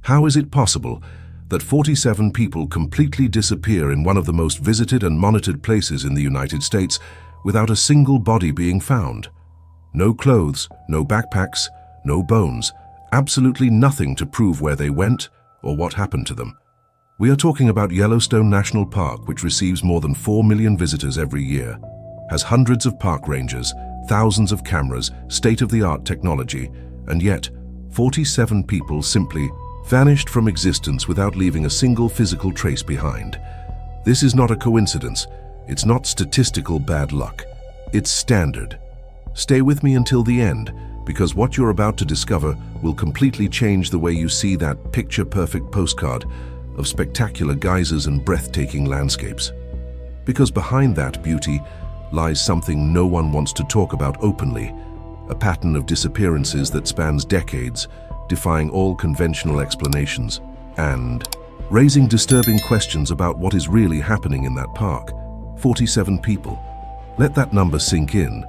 How is it possible that 47 people completely disappear in one of the most visited and monitored places in the United States without a single body being found? No clothes, no backpacks, no bones, absolutely nothing to prove where they went or what happened to them. We are talking about Yellowstone National Park, which receives more than 4 million visitors every year, has hundreds of park rangers, thousands of cameras, state-of-the-art technology, and yet 47 people simply vanished from existence without leaving a single physical trace behind. This is not a coincidence. It's not statistical bad luck. It's standard. Stay with me until the end, because what you're about to discover will completely change the way you see that picture-perfect postcard of spectacular geysers and breathtaking landscapes. Because behind that beauty lies something no one wants to talk about openly, a pattern of disappearances that spans decades, defying all conventional explanations, and raising disturbing questions about what is really happening in that park. 47 people. Let that number sink in.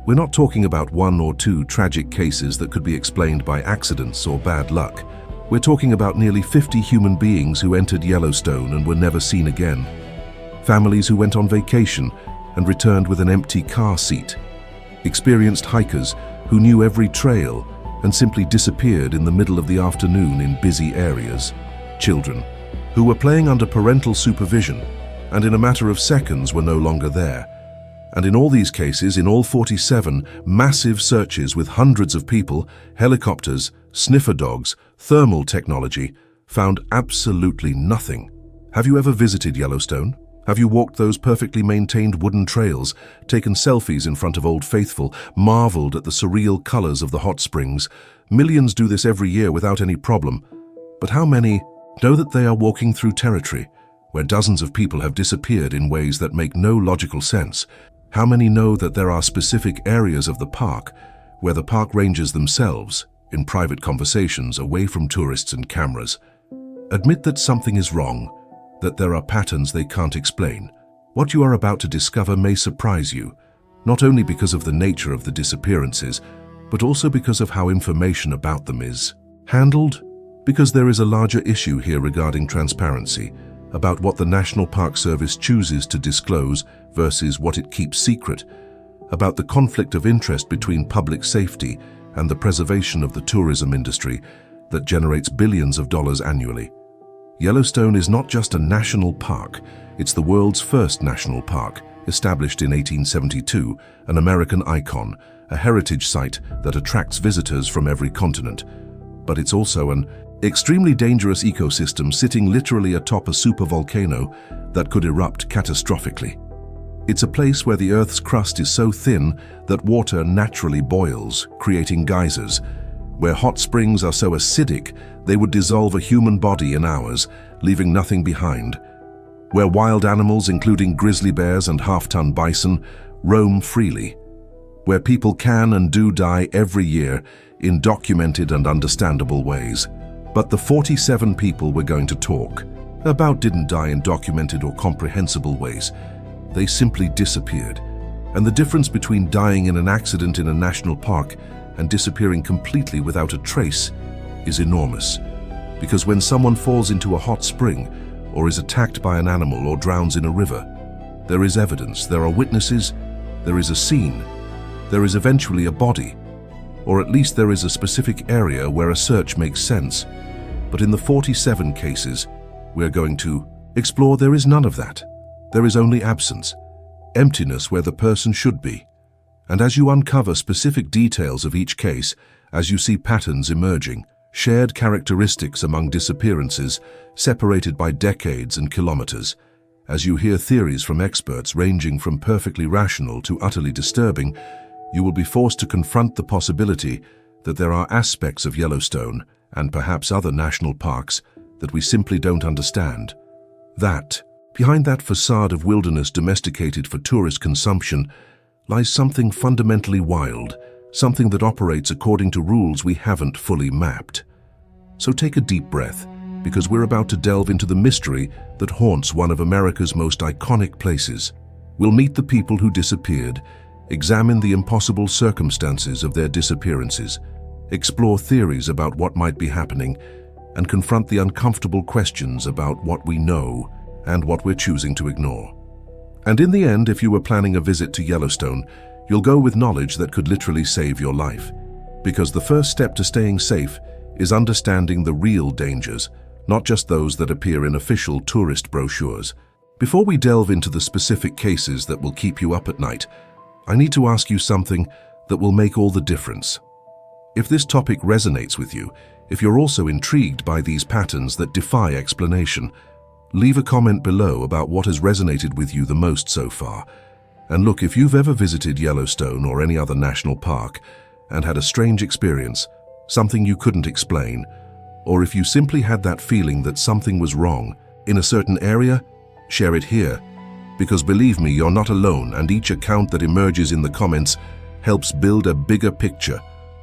We're not talking about one or two tragic cases that could be explained by accidents or bad luck. We're talking about nearly 50 human beings who entered Yellowstone and were never seen again. Families who went on vacation and returned with an empty car seat. Experienced hikers who knew every trail and simply disappeared in the middle of the afternoon in busy areas. Children who were playing under parental supervision and in a matter of seconds were no longer there. And in all these cases, in all 47, massive searches with hundreds of people, helicopters, sniffer dogs, thermal technology, found absolutely nothing. Have you ever visited Yellowstone? Have you walked those perfectly maintained wooden trails, taken selfies in front of Old Faithful, marveled at the surreal colors of the hot springs? Millions do this every year without any problem. But how many know that they are walking through territory where dozens of people have disappeared in ways that make no logical sense? How many know that there are specific areas of the park where the park rangers themselves, in private conversations away from tourists and cameras, admit that something is wrong, that there are patterns they can't explain? What you are about to discover may surprise you, not only because of the nature of the disappearances, but also because of how information about them is handled, because there is a larger issue here regarding transparency, about what the National Park Service chooses to disclose versus what it keeps secret, about the conflict of interest between public safety and the preservation of the tourism industry that generates billions of dollars annually. Yellowstone is not just a national park, it's the world's first national park, established in 1872, an American icon, a heritage site that attracts visitors from every continent. But it's also an extremely dangerous ecosystem sitting literally atop a supervolcano that could erupt catastrophically. It's a place where the Earth's crust is so thin that water naturally boils, creating geysers, where hot springs are so acidic they would dissolve a human body in hours, leaving nothing behind, where wild animals, including grizzly bears and half-ton bison, roam freely, where people can and do die every year in documented and understandable ways. But the 47 people we're going to talk about didn't die in documented or comprehensible ways. They simply disappeared. And the difference between dying in an accident in a national park and disappearing completely without a trace is enormous. Because when someone falls into a hot spring, or is attacked by an animal or drowns in a river, there is evidence, there are witnesses, there is a scene, there is eventually a body, or at least there is a specific area where a search makes sense. But in the 47 cases we're going to explore, there is none of that. There is only absence, emptiness where the person should be. And as you uncover specific details of each case, as you see patterns emerging, shared characteristics among disappearances, separated by decades and kilometers, as you hear theories from experts ranging from perfectly rational to utterly disturbing, you will be forced to confront the possibility that there are aspects of Yellowstone and perhaps other national parks that we simply don't understand. That, behind that facade of wilderness domesticated for tourist consumption, lies something fundamentally wild, something that operates according to rules we haven't fully mapped. So take a deep breath, because we're about to delve into the mystery that haunts one of America's most iconic places. We'll meet the people who disappeared, examine the impossible circumstances of their disappearances, explore theories about what might be happening, and confront the uncomfortable questions about what we know and what we're choosing to ignore. And in the end, if you were planning a visit to Yellowstone, you'll go with knowledge that could literally save your life. Because the first step to staying safe is understanding the real dangers, not just those that appear in official tourist brochures. Before we delve into the specific cases that will keep you up at night, I need to ask you something that will make all the difference. If this topic resonates with you, if you're also intrigued by these patterns that defy explanation, leave a comment below about what has resonated with you the most so far. And look, if you've ever visited Yellowstone or any other national park and had a strange experience, something you couldn't explain, or if you simply had that feeling that something was wrong in a certain area, share it here. Because believe me, you're not alone, and each account that emerges in the comments helps build a bigger picture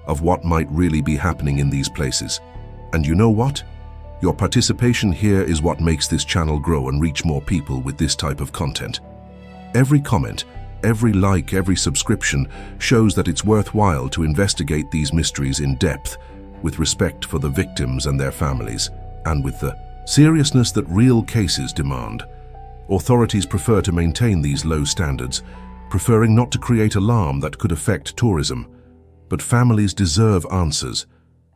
of what might really be happening in these places. And you know what? Your participation here is what makes this channel grow and reach more people with this type of content. Every comment, every like, every subscription shows that it's worthwhile to investigate these mysteries in depth, with respect for the victims and their families, and with the seriousness that real cases demand. Authorities prefer to maintain these low standards, preferring not to create alarm that could affect tourism. But families deserve answers.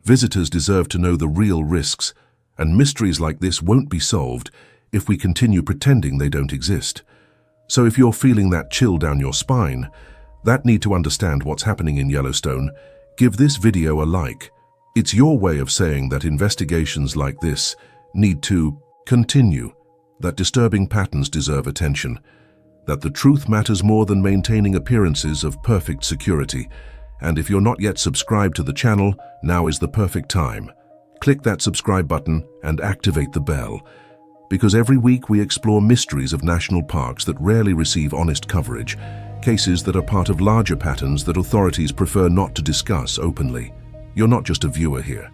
Visitors deserve to know the real risks, and mysteries like this won't be solved if we continue pretending they don't exist. So if you're feeling that chill down your spine, that need to understand what's happening in Yellowstone, give this video a like. It's your way of saying that investigations like this need to continue, that disturbing patterns deserve attention, that the truth matters more than maintaining appearances of perfect security. And if you're not yet subscribed to the channel, now is the perfect time. Click that subscribe button and activate the bell, because every week we explore mysteries of national parks that rarely receive honest coverage, cases that are part of larger patterns that authorities prefer not to discuss openly. You're not just a viewer here.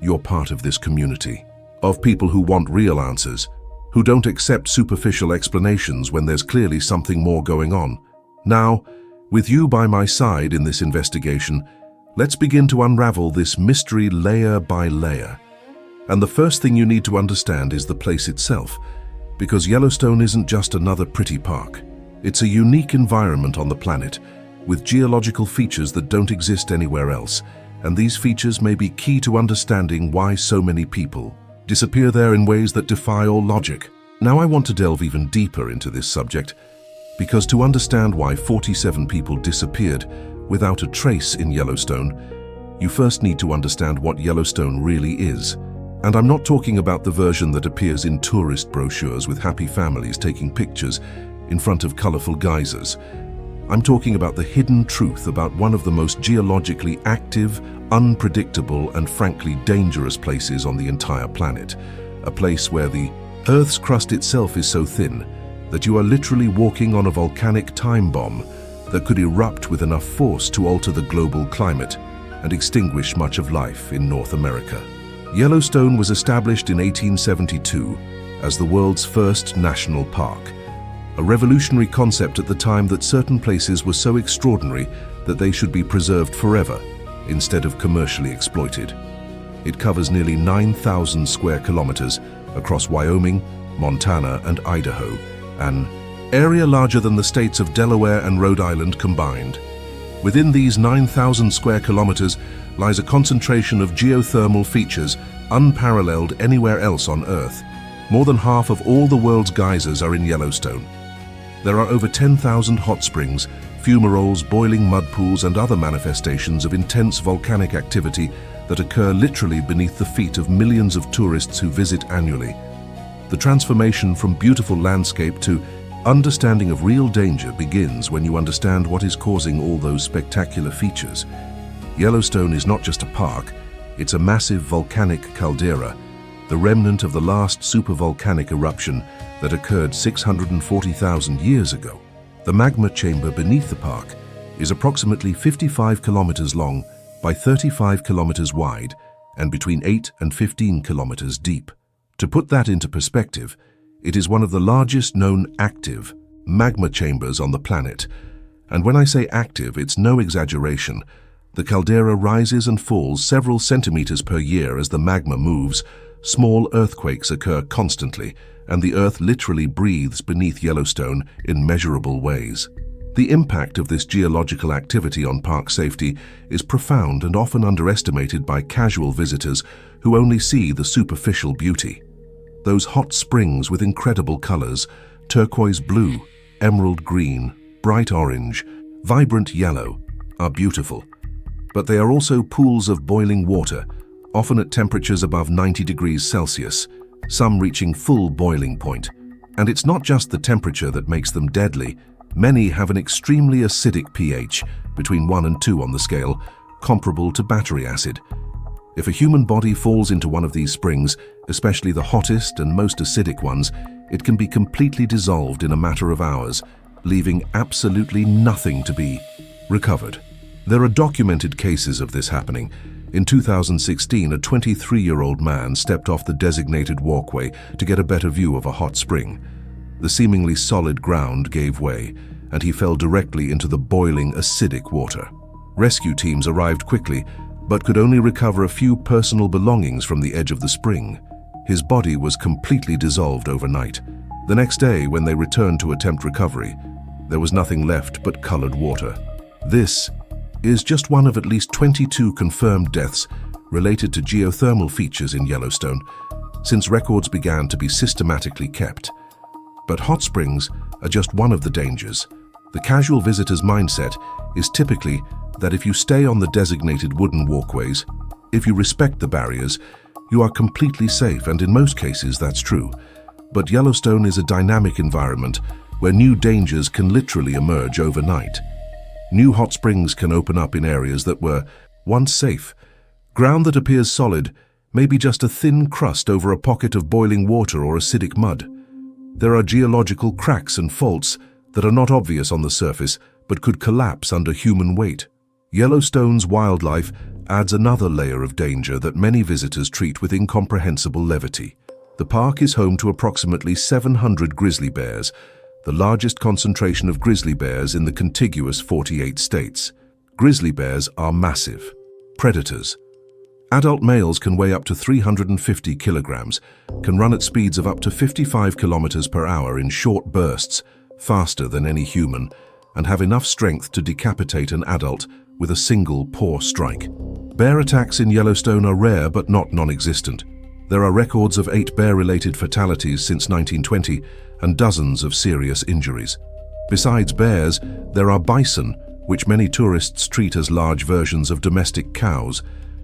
You're part of this community, of people who want real answers, who don't accept superficial explanations when there's clearly something more going on. Now, with you by my side in this investigation, let's begin to unravel this mystery layer by layer. And the first thing you need to understand is the place itself, because Yellowstone isn't just another pretty park. It's a unique environment on the planet, with geological features that don't exist anywhere else, and these features may be key to understanding why so many people disappear there in ways that defy all logic. Now I want to delve even deeper into this subject, because to understand why 47 people disappeared without a trace in Yellowstone, you first need to understand what Yellowstone really is. And I'm not talking about the version that appears in tourist brochures with happy families taking pictures in front of colorful geysers. I'm talking about the hidden truth about one of the most geologically active, unpredictable, and frankly dangerous places on the entire planet. A place where the Earth's crust itself is so thin that you are literally walking on a volcanic time bomb that could erupt with enough force to alter the global climate and extinguish much of life in North America. Yellowstone was established in 1872 as the world's first national park, a revolutionary concept at the time that certain places were so extraordinary that they should be preserved forever instead of commercially exploited. It covers nearly 9,000 square kilometers across Wyoming, Montana, and Idaho, an area larger than the states of Delaware and Rhode Island combined. Within these 9,000 square kilometers lies a concentration of geothermal features unparalleled anywhere else on Earth. More than half of all the world's geysers are in Yellowstone. There are over 10,000 hot springs, fumaroles, boiling mud pools, and other manifestations of intense volcanic activity that occur literally beneath the feet of millions of tourists who visit annually. The transformation from beautiful landscape to understanding of real danger begins when you understand what is causing all those spectacular features. Yellowstone is not just a park, it's a massive volcanic caldera, the remnant of the last supervolcanic eruption that occurred 640,000 years ago. The magma chamber beneath the park is approximately 55 kilometers long by 35 kilometers wide and between 8 and 15 kilometers deep. To put that into perspective, it is one of the largest known active magma chambers on the planet. And when I say active, it's no exaggeration. The caldera rises and falls several centimeters per year as the magma moves, small earthquakes occur constantly, and the earth literally breathes beneath Yellowstone in measurable ways. The impact of this geological activity on park safety is profound and often underestimated by casual visitors who only see the superficial beauty. Those hot springs with incredible colors, turquoise blue, emerald green, bright orange, vibrant yellow, are beautiful. But they are also pools of boiling water, often at temperatures above 90 degrees Celsius, some reaching full boiling point. And it's not just the temperature that makes them deadly. Many have an extremely acidic pH, between 1 and 2 on the scale, comparable to battery acid. If a human body falls into one of these springs, especially the hottest and most acidic ones, it can be completely dissolved in a matter of hours, leaving absolutely nothing to be recovered. There are documented cases of this happening. In 2016, a 23-year-old man stepped off the designated walkway to get a better view of a hot spring. The seemingly solid ground gave way, and he fell directly into the boiling, acidic water. Rescue teams arrived quickly, but could only recover a few personal belongings from the edge of the spring. His body was completely dissolved overnight. The next day, when they returned to attempt recovery, there was nothing left but colored water. This is just one of at least 22 confirmed deaths related to geothermal features in Yellowstone, since records began to be systematically kept. But hot springs are just one of the dangers. The casual visitor's mindset is typically that if you stay on the designated wooden walkways, if you respect the barriers, you are completely safe, and in most cases that's true. But Yellowstone is a dynamic environment where new dangers can literally emerge overnight. New hot springs can open up in areas that were once safe. Ground that appears solid may be just a thin crust over a pocket of boiling water or acidic mud. There are geological cracks and faults that are not obvious on the surface but could collapse under human weight. Yellowstone's wildlife adds another layer of danger that many visitors treat with incomprehensible levity. The park is home to approximately 700 grizzly bears, the largest concentration of grizzly bears in the contiguous 48 states. Grizzly bears are massive predators. Adult males can weigh up to 350 kilograms, can run at speeds of up to 55 kilometers per hour in short bursts, faster than any human, and have enough strength to decapitate an adult with a single paw strike. Bear attacks in Yellowstone are rare but not non-existent. There are records of 8 bear-related fatalities since 1920 and dozens of serious injuries. Besides bears, there are bison, which many tourists treat as large versions of domestic cows,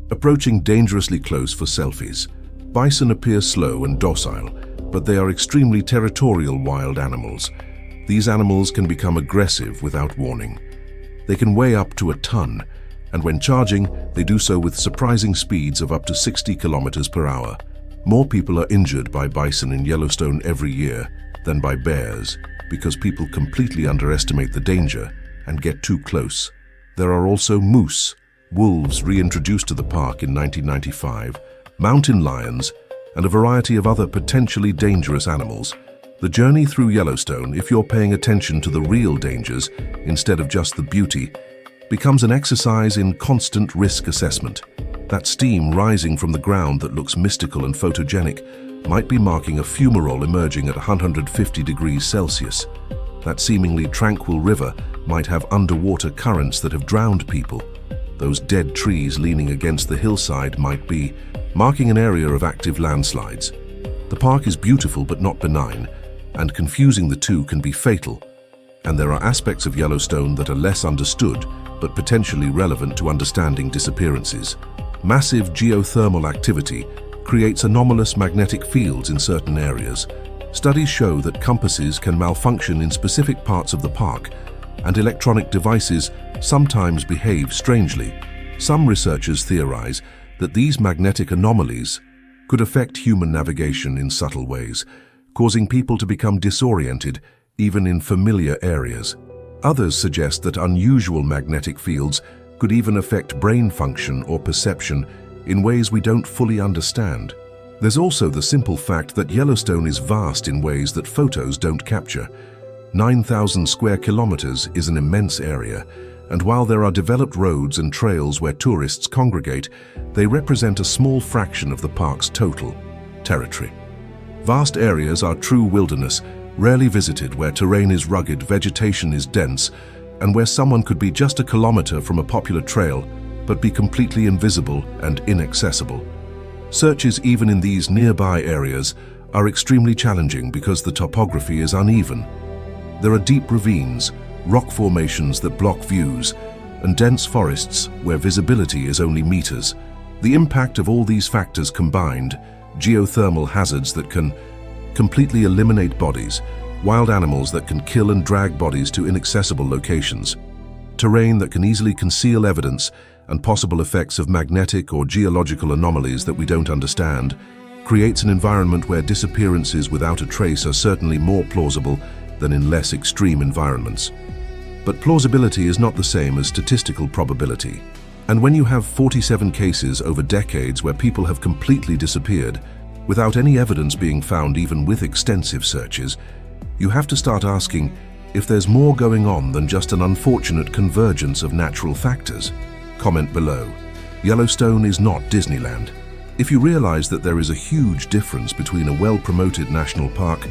approaching dangerously close for selfies. Bison appear slow and docile, but they are extremely territorial wild animals. These animals can become aggressive without warning. They can weigh up to a ton, and when charging, they do so with surprising speeds of up to 60 kilometers per hour. More people are injured by bison in Yellowstone every year than by bears because people completely underestimate the danger and get too close. There are also moose, wolves reintroduced to the park in 1995, mountain lions, and a variety of other potentially dangerous animals. The journey through Yellowstone, if you're paying attention to the real dangers instead of just the beauty, becomes an exercise in constant risk assessment. That steam rising from the ground that looks mystical and photogenic might be marking a fumarole emerging at 150 degrees Celsius. That seemingly tranquil river might have underwater currents that have drowned people. Those dead trees leaning against the hillside might be marking an area of active landslides. The park is beautiful but not benign, and confusing the two can be fatal. And there are aspects of Yellowstone that are less understood but potentially relevant to understanding disappearances. Massive geothermal activity creates anomalous magnetic fields in certain areas. Studies show that compasses can malfunction in specific parts of the park, and electronic devices sometimes behave strangely. Some researchers theorize that these magnetic anomalies could affect human navigation in subtle ways, causing people to become disoriented even in familiar areas. Others suggest that unusual magnetic fields could even affect brain function or perception in ways we don't fully understand. There's also the simple fact that Yellowstone is vast in ways that photos don't capture. 9,000 square kilometers is an immense area, and while there are developed roads and trails where tourists congregate, they represent a small fraction of the park's total. territory. Vast areas are true wilderness, rarely visited, where terrain is rugged, vegetation is dense, and where someone could be just a kilometer from a popular trail, but be completely invisible and inaccessible. Searches even in these nearby areas are extremely challenging because the topography is uneven. There are deep ravines, rock formations that block views, and dense forests where visibility is only meters. The impact of all these factors combined, geothermal hazards that can completely eliminate bodies, wild animals that can kill and drag bodies to inaccessible locations, terrain that can easily conceal evidence, and possible effects of magnetic or geological anomalies that we don't understand, creates an environment where disappearances without a trace are certainly more plausible than in less extreme environments. But plausibility is not the same as statistical probability. And when you have 47 cases over decades where people have completely disappeared, without any evidence being found even with extensive searches, you have to start asking if there's more going on than just an unfortunate convergence of natural factors. Comment below. Yellowstone is not Disneyland. If you realize that there is a huge difference between a well-promoted national park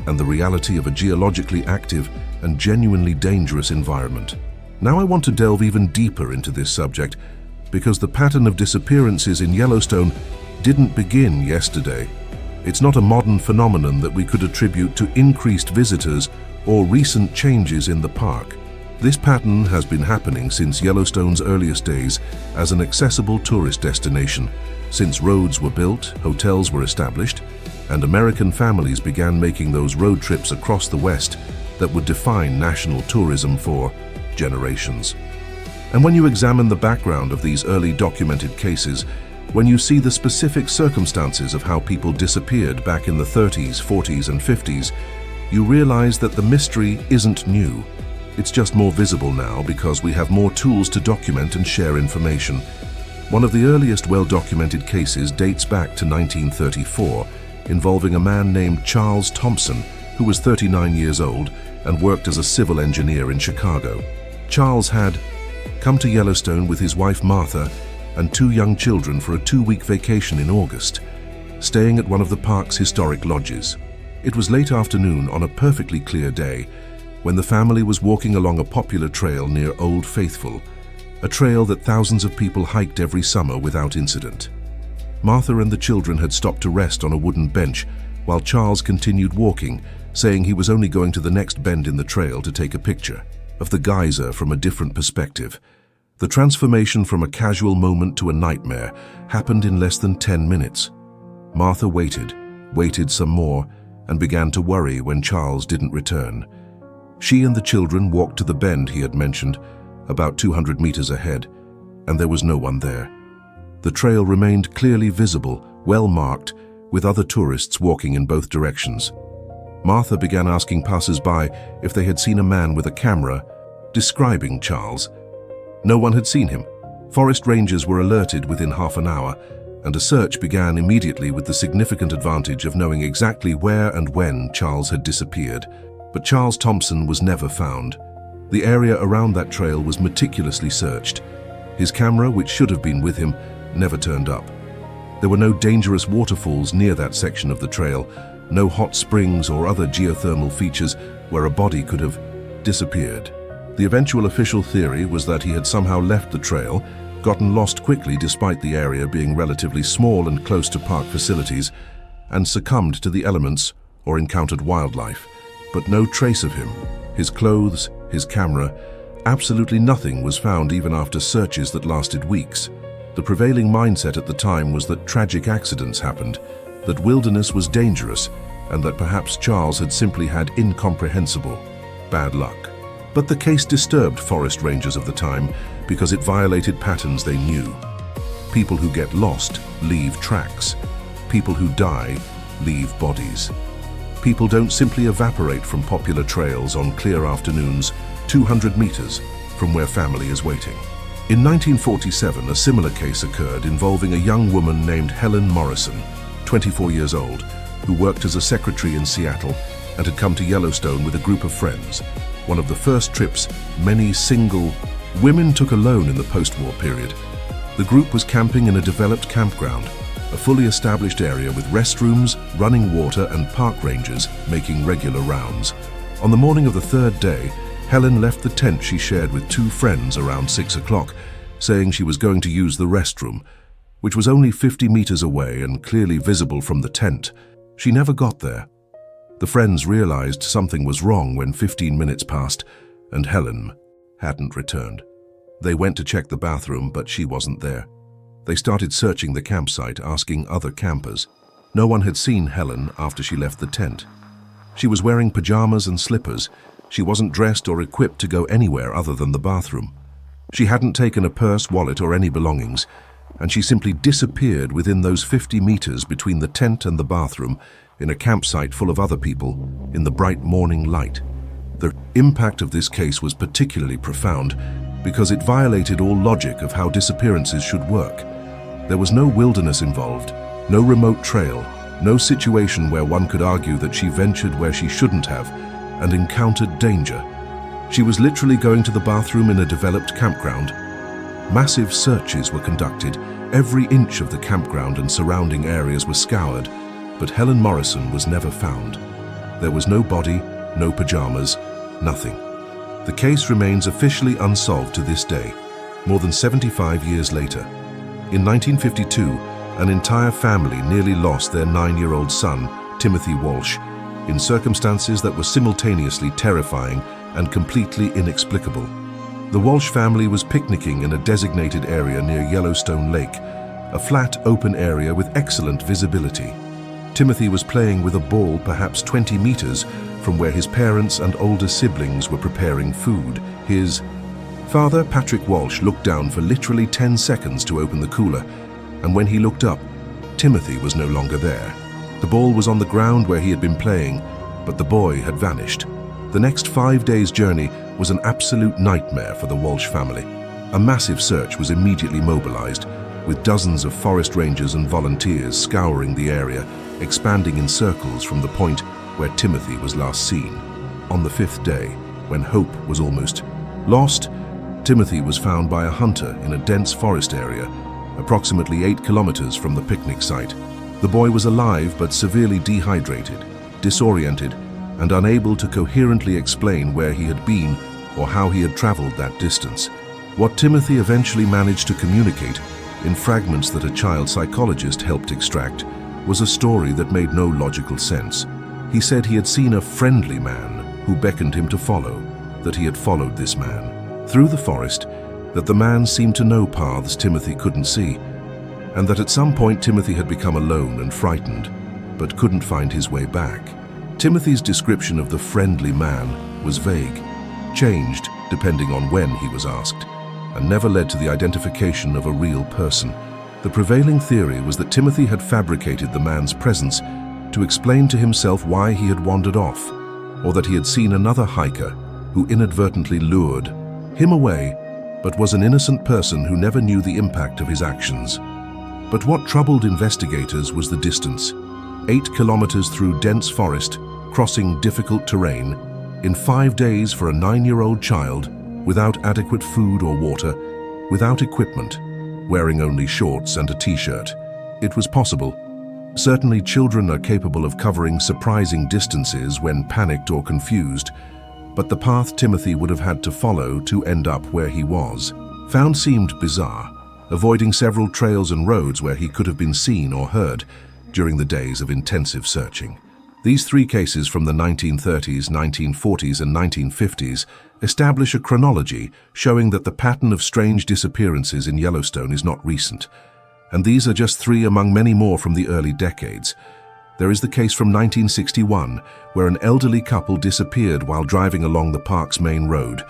and the reality of a geologically active and genuinely dangerous environment. Now I want to delve even deeper into this subject because the pattern of disappearances in Yellowstone didn't begin yesterday. It's not a modern phenomenon that we could attribute to increased visitors or recent changes in the park. This pattern has been happening since Yellowstone's earliest days as an accessible tourist destination, since roads were built, hotels were established, and American families began making those road trips across the West that would define national tourism for generations. And when you examine the background of these early documented cases, when you see the specific circumstances of how people disappeared back in the 30s, 40s, and 50s, you realize that the mystery isn't new. It's just more visible now because we have more tools to document and share information. One of the earliest well-documented cases dates back to 1934, involving a man named Charles Thompson, who was 39 years old and worked as a civil engineer in Chicago. Charles had come to Yellowstone with his wife Martha and 2 young children for a 2-week vacation in August, staying at one of the park's historic lodges. It was late afternoon on a perfectly clear day when the family was walking along a popular trail near Old Faithful, a trail that thousands of people hiked every summer without incident. Martha and the children had stopped to rest on a wooden bench while Charles continued walking, saying he was only going to the next bend in the trail to take a picture of the geyser from a different perspective. The transformation from a casual moment to a nightmare happened in less than 10 minutes. Martha waited some more, and began to worry when Charles didn't return. She and the children walked to the bend he had mentioned, about 200 meters ahead, and there was no one there. The trail remained clearly visible, well marked, with other tourists walking in both directions. Martha began asking passers-by if they had seen a man with a camera, describing Charles. No one had seen him. Forest rangers were alerted within half an hour, and a search began immediately with the significant advantage of knowing exactly where and when Charles had disappeared. But Charles Thompson was never found. The area around that trail was meticulously searched. His camera, which should have been with him, never turned up. There were no dangerous waterfalls near that section of the trail, no hot springs or other geothermal features where a body could have disappeared. The eventual official theory was that he had somehow left the trail, gotten lost quickly despite the area being relatively small and close to park facilities, and succumbed to the elements or encountered wildlife. But no trace of him, his clothes, his camera, absolutely nothing was found even after searches that lasted weeks. The prevailing mindset at the time was that tragic accidents happened, that wilderness was dangerous, and that perhaps Charles had simply had incomprehensible bad luck. But the case disturbed forest rangers of the time because it violated patterns they knew. People who get lost leave tracks. People who die leave bodies. People don't simply evaporate from popular trails on clear afternoons 200 meters from where family is waiting. In 1947, a similar case occurred involving a young woman named Helen Morrison, 24 years old, who worked as a secretary in Seattle and had come to Yellowstone with a group of friends, one of the first trips many single women took alone in the post-war period. The group was camping in a developed campground, a fully established area with restrooms, running water and park rangers making regular rounds. On the morning of the third day, Helen left the tent she shared with two friends around 6 o'clock, saying she was going to use the restroom, which was only 50 meters away and clearly visible from the tent. She never got there. The friends realized something was wrong when 15 minutes passed and Helen hadn't returned. They went to check the bathroom, but she wasn't there. They started searching the campsite, asking other campers. No one had seen Helen after she left the tent. She was wearing pajamas and slippers. She wasn't dressed or equipped to go anywhere other than the bathroom. She hadn't taken a purse, wallet, or any belongings, and she simply disappeared within those 50 meters between the tent and the bathroom in a campsite full of other people in the bright morning light. The impact of this case was particularly profound because it violated all logic of how disappearances should work. There was no wilderness involved, no remote trail, no situation where one could argue that she ventured where she shouldn't have and encountered danger. She was literally going to the bathroom in a developed campground. Massive searches were conducted. Every inch of the campground and surrounding areas were scoured, but Helen Morrison was never found. There was no body, no pajamas, nothing. The case remains officially unsolved to this day, more than 75 years later. In 1952, an entire family nearly lost their 9-year-old son, Timothy Walsh, in circumstances that were simultaneously terrifying and completely inexplicable. The Walsh family was picnicking in a designated area near Yellowstone Lake, a flat, open area with excellent visibility. Timothy was playing with a ball perhaps 20 meters from where his parents and older siblings were preparing food. His father, Patrick Walsh, looked down for literally 10 seconds to open the cooler, and when he looked up, Timothy was no longer there. The ball was on the ground where he had been playing, but the boy had vanished. The next 5 days' journey was an absolute nightmare for the Walsh family. A massive search was immediately mobilized, with dozens of forest rangers and volunteers scouring the area, expanding in circles from the point where Timothy was last seen. On the 5th day, when hope was almost lost, Timothy was found by a hunter in a dense forest area, approximately 8 kilometers from the picnic site. The boy was alive but severely dehydrated, disoriented, and unable to coherently explain where he had been or how he had traveled that distance. What Timothy eventually managed to communicate, in fragments that a child psychologist helped extract, was a story that made no logical sense. He said he had seen a friendly man who beckoned him to follow, that he had followed this man through the forest, that the man seemed to know paths Timothy couldn't see, and that at some point Timothy had become alone and frightened, but couldn't find his way back. Timothy's description of the friendly man was vague, changed depending on when he was asked, and never led to the identification of a real person. The prevailing theory was that Timothy had fabricated the man's presence to explain to himself why he had wandered off, or that he had seen another hiker who inadvertently lured him away, but was an innocent person who never knew the impact of his actions. But what troubled investigators was the distance. 8 kilometers through dense forest, crossing difficult terrain, in 5 days for a 9-year-old child, without adequate food or water, without equipment, wearing only shorts and a t-shirt. It was possible. Certainly children are capable of covering surprising distances when panicked or confused, but the path Timothy would have had to follow to end up where he was found seemed bizarre, avoiding several trails and roads where he could have been seen or heard during the days of intensive searching. These 3 cases from the 1930s, 1940s, and 1950s establish a chronology showing that the pattern of strange disappearances in Yellowstone is not recent, and these are just 3 among many more from the early decades. There is the case from 1961, where an elderly couple disappeared while driving along the park's main road.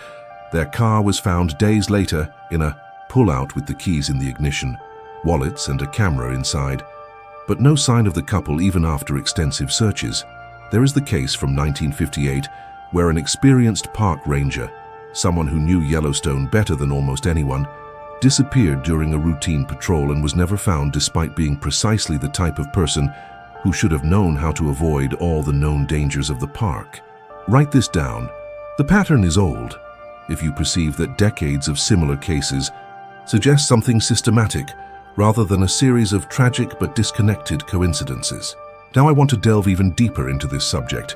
Their car was found days later in a pull-out with the keys in the ignition, wallets and a camera inside, but no sign of the couple even after extensive searches. There is the case from 1958, where an experienced park ranger, someone who knew Yellowstone better than almost anyone, disappeared during a routine patrol and was never found despite being precisely the type of person who should have known how to avoid all the known dangers of the park. Write this down. The pattern is old. If you perceive that decades of similar cases suggest something systematic rather than a series of tragic but disconnected coincidences. Now I want to delve even deeper into this subject,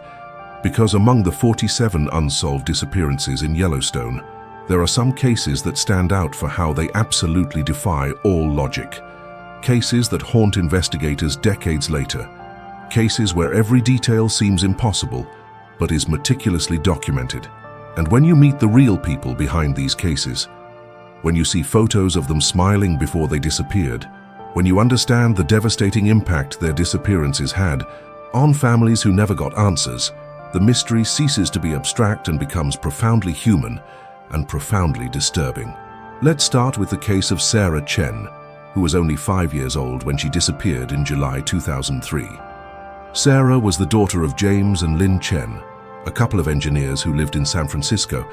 because among the 47 unsolved disappearances in Yellowstone, there are some cases that stand out for how they absolutely defy all logic. Cases that haunt investigators decades later. Cases where every detail seems impossible, but is meticulously documented. And when you meet the real people behind these cases, when you see photos of them smiling before they disappeared, when you understand the devastating impact their disappearances had on families who never got answers, the mystery ceases to be abstract and becomes profoundly human and profoundly disturbing. Let's start with the case of Sarah Chen, who was only 5 years old when she disappeared in July 2003. Sarah was the daughter of James and Lynn Chen, a couple of engineers who lived in San Francisco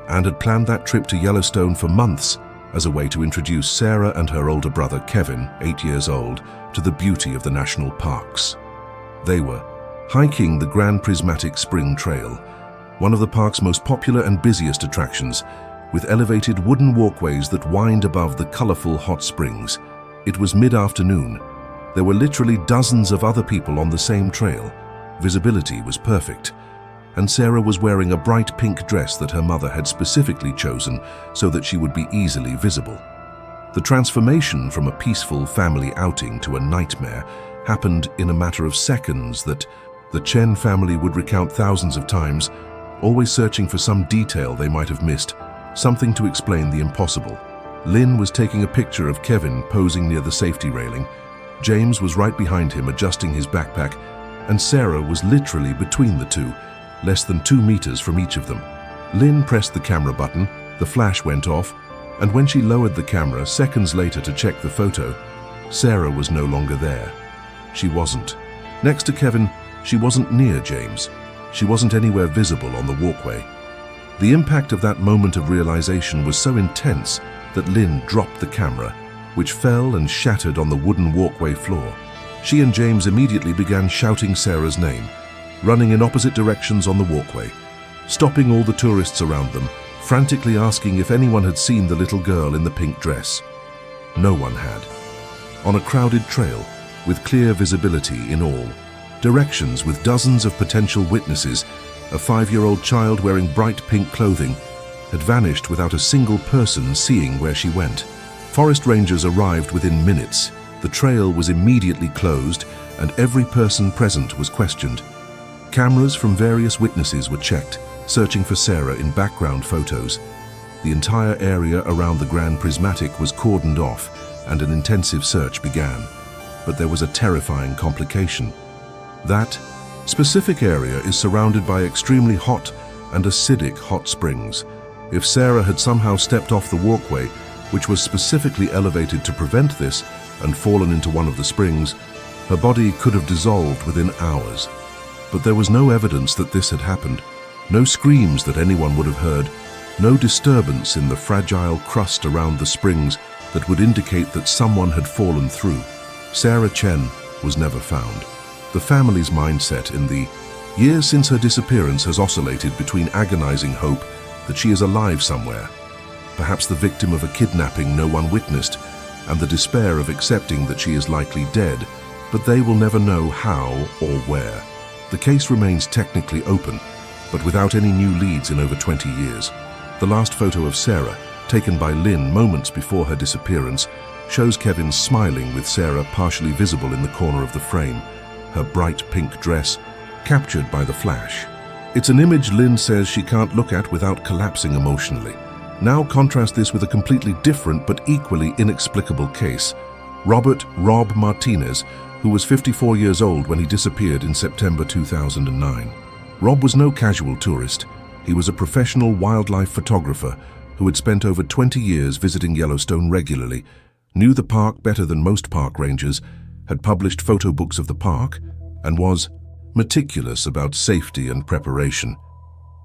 and had planned that trip to Yellowstone for months as a way to introduce Sarah and her older brother Kevin, 8 years old, to the beauty of the national parks. They were hiking the Grand Prismatic Spring Trail, one of the park's most popular and busiest attractions, with elevated wooden walkways that wind above the colorful hot springs. It was mid-afternoon. There were literally dozens of other people on the same trail. Visibility was perfect, and Sarah was wearing a bright pink dress that her mother had specifically chosen so that she would be easily visible. The transformation from a peaceful family outing to a nightmare happened in a matter of seconds that the Chen family would recount thousands of times, always searching for some detail they might have missed, something to explain the impossible. Lynn was taking a picture of Kevin posing near the safety railing. James was right behind him adjusting his backpack, and Sarah was literally between the two, less than 2 meters from each of them. Lynn pressed the camera button, the flash went off, and when she lowered the camera seconds later to check the photo, Sarah was no longer there. She wasn't. Next to Kevin, she wasn't near James. She wasn't anywhere visible on the walkway. The impact of that moment of realization was so intense that Lynn dropped the camera, which fell and shattered on the wooden walkway floor. She and James immediately began shouting Sarah's name, running in opposite directions on the walkway, stopping all the tourists around them, frantically asking if anyone had seen the little girl in the pink dress. No one had. On a crowded trail, with clear visibility in all directions with dozens of potential witnesses, a 5-year-old child wearing bright pink clothing had vanished without a single person seeing where she went. Forest rangers arrived within minutes. The trail was immediately closed and every person present was questioned. Cameras from various witnesses were checked, searching for Sarah in background photos. The entire area around the Grand Prismatic was cordoned off and an intensive search began. But there was a terrifying complication. That specific area is surrounded by extremely hot and acidic hot springs. If Sarah had somehow stepped off the walkway, which was specifically elevated to prevent this, and fallen into one of the springs, her body could have dissolved within hours. But there was no evidence that this had happened. No screams that anyone would have heard. No disturbance in the fragile crust around the springs that would indicate that someone had fallen through. Sarah Chen was never found. The family's mindset in the years since her disappearance has oscillated between agonizing hope that she is alive somewhere, perhaps the victim of a kidnapping no one witnessed, and the despair of accepting that she is likely dead, but they will never know how or where. The case remains technically open, but without any new leads in over 20 years. The last photo of Sarah, taken by Lynn moments before her disappearance, shows Kevin smiling with Sarah partially visible in the corner of the frame, her bright pink dress captured by the flash. It's an image Lynn says she can't look at without collapsing emotionally. Now contrast this with a completely different but equally inexplicable case. Robert "Rob" Martinez, who was 54 years old when he disappeared in September 2009. Rob was no casual tourist. He was a professional wildlife photographer who had spent over 20 years visiting Yellowstone regularly, knew the park better than most park rangers, had published photo books of the park, and was meticulous about safety and preparation.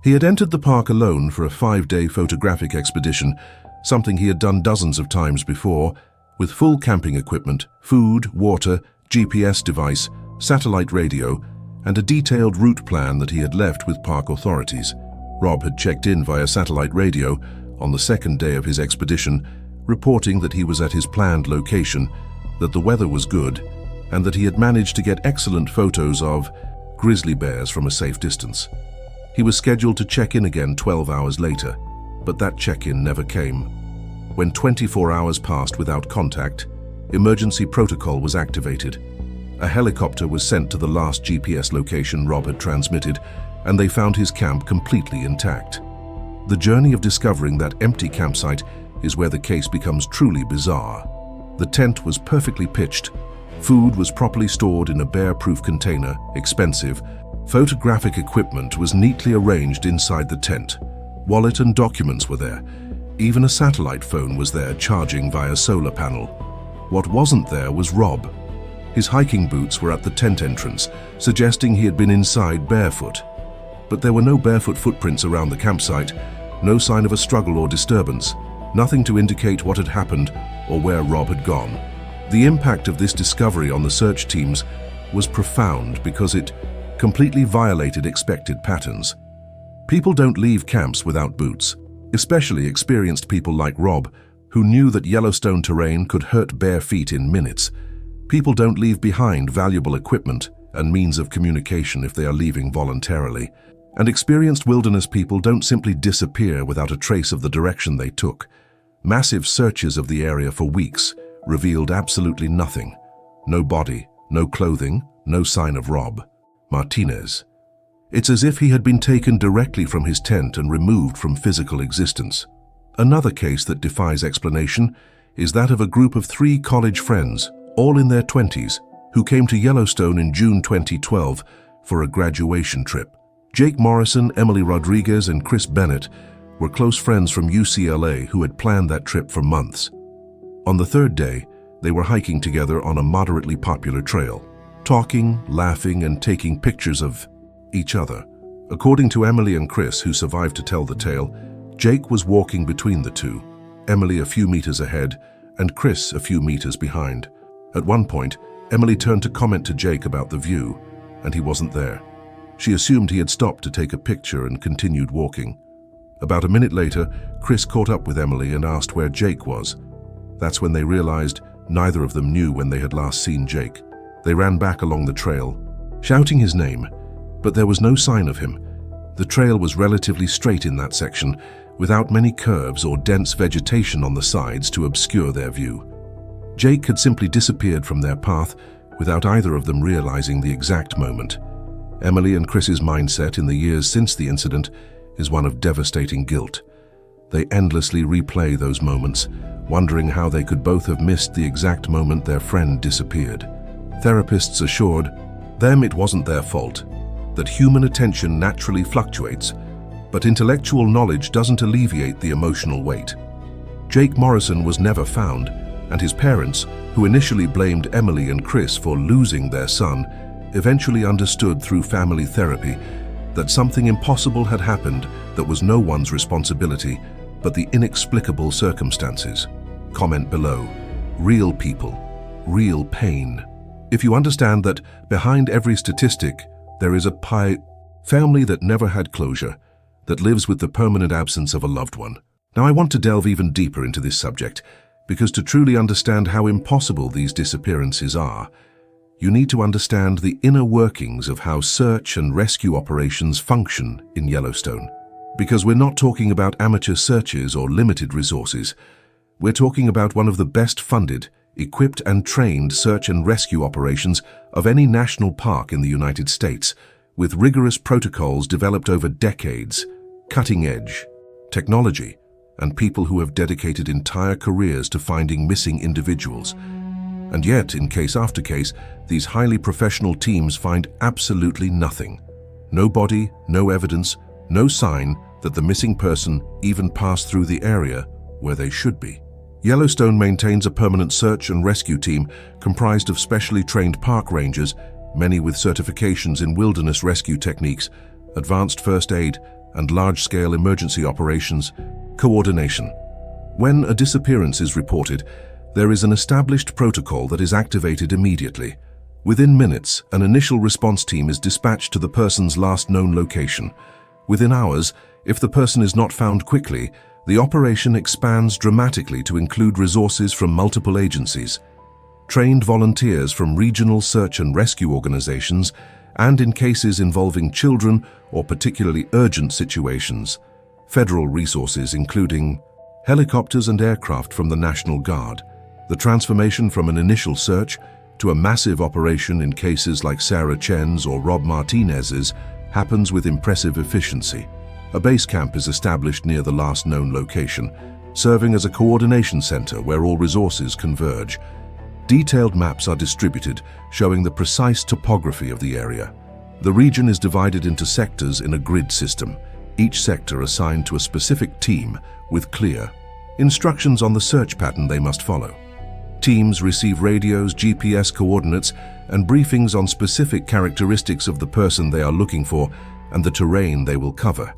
He had entered the park alone for a 5-day photographic expedition, something he had done dozens of times before, with full camping equipment, food, water, GPS device, satellite radio, and a detailed route plan that he had left with park authorities. Rob had checked in via satellite radio on the second day of his expedition, reporting that he was at his planned location, that the weather was good, and that he had managed to get excellent photos of grizzly bears from a safe distance. He was scheduled to check in again 12 hours later, but that check-in never came. When 24 hours passed without contact, emergency protocol was activated. A helicopter was sent to the last GPS location Rob had transmitted, and they found his camp completely intact. The journey of discovering that empty campsite is where the case becomes truly bizarre. The tent was perfectly pitched. Food was properly stored in a bear-proof container, expensive. Photographic equipment was neatly arranged inside the tent. Wallet and documents were there. Even a satellite phone was there, charging via solar panel. What wasn't there was Rob. His hiking boots were at the tent entrance, suggesting he had been inside barefoot. But there were no barefoot footprints around the campsite, no sign of a struggle or disturbance, nothing to indicate what had happened or where Rob had gone. The impact of this discovery on the search teams was profound because it completely violated expected patterns. People don't leave camps without boots, especially experienced people like Rob, who knew that Yellowstone terrain could hurt bare feet in minutes. People don't leave behind valuable equipment and means of communication if they are leaving voluntarily. And experienced wilderness people don't simply disappear without a trace of the direction they took. Massive searches of the area for weeks revealed absolutely nothing. No body, no clothing, no sign of Rob Martinez. It's as if he had been taken directly from his tent and removed from physical existence. Another case that defies explanation is that of a group of 3 college friends, all in their 20s, who came to Yellowstone in June 2012 for a graduation trip. Jake Morrison, Emily Rodriguez, and Chris Bennett were close friends from UCLA who had planned that trip for months. On the 3rd day, they were hiking together on a moderately popular trail, talking, laughing, and taking pictures of each other. According to Emily and Chris, who survived to tell the tale, Jake was walking between the two, Emily a few meters ahead and Chris a few meters behind. At one point, Emily turned to comment to Jake about the view, and he wasn't there. She assumed he had stopped to take a picture and continued walking. About a minute later, Chris caught up with Emily and asked where Jake was. That's when they realized neither of them knew when they had last seen Jake. They ran back along the trail, shouting his name, but there was no sign of him. The trail was relatively straight in that section, without many curves or dense vegetation on the sides to obscure their view. Jake had simply disappeared from their path without either of them realizing the exact moment. Emily and Chris's mindset in the years since the incident is one of devastating guilt. They endlessly replay those moments, wondering how they could both have missed the exact moment their friend disappeared. Therapists assured them it wasn't their fault, that human attention naturally fluctuates, but intellectual knowledge doesn't alleviate the emotional weight. Jake Morrison was never found, and his parents, who initially blamed Emily and Chris for losing their son, eventually understood through family therapy that something impossible had happened that was no one's responsibility, but the inexplicable circumstances. Comment below. Real people, real pain. If you understand that behind every statistic, there is a family that never had closure, that lives with the permanent absence of a loved one. Now I want to delve even deeper into this subject, because to truly understand how impossible these disappearances are, you need to understand the inner workings of how search and rescue operations function in Yellowstone. Because we're not talking about amateur searches or limited resources. We're talking about one of the best funded, equipped and trained search and rescue operations of any national park in the United States, with rigorous protocols developed over decades, cutting-edge technology, and people who have dedicated entire careers to finding missing individuals. And yet, in case after case, these highly professional teams find absolutely nothing. No body, no evidence, no sign that the missing person even passed through the area where they should be. Yellowstone maintains a permanent search and rescue team comprised of specially trained park rangers, many with certifications in wilderness rescue techniques, advanced first aid, and large-scale emergency operations coordination. When a disappearance is reported, there is an established protocol that is activated immediately. Within minutes, an initial response team is dispatched to the person's last known location. Within hours, if the person is not found quickly, The operation expands dramatically to include resources from multiple agencies, trained volunteers from regional search and rescue organizations, and in cases involving children or particularly urgent situations, federal resources including helicopters and aircraft from the National Guard. The transformation from an initial search to a massive operation in cases like Sarah Chen's or Rob Martinez's happens with impressive efficiency. A base camp is established near the last known location, serving as a coordination center where all resources converge. Detailed maps are distributed, showing the precise topography of the area. The region is divided into sectors in a grid system, each sector assigned to a specific team with clear instructions on the search pattern they must follow. Teams receive radios, GPS coordinates, and briefings on specific characteristics of the person they are looking for and the terrain they will cover.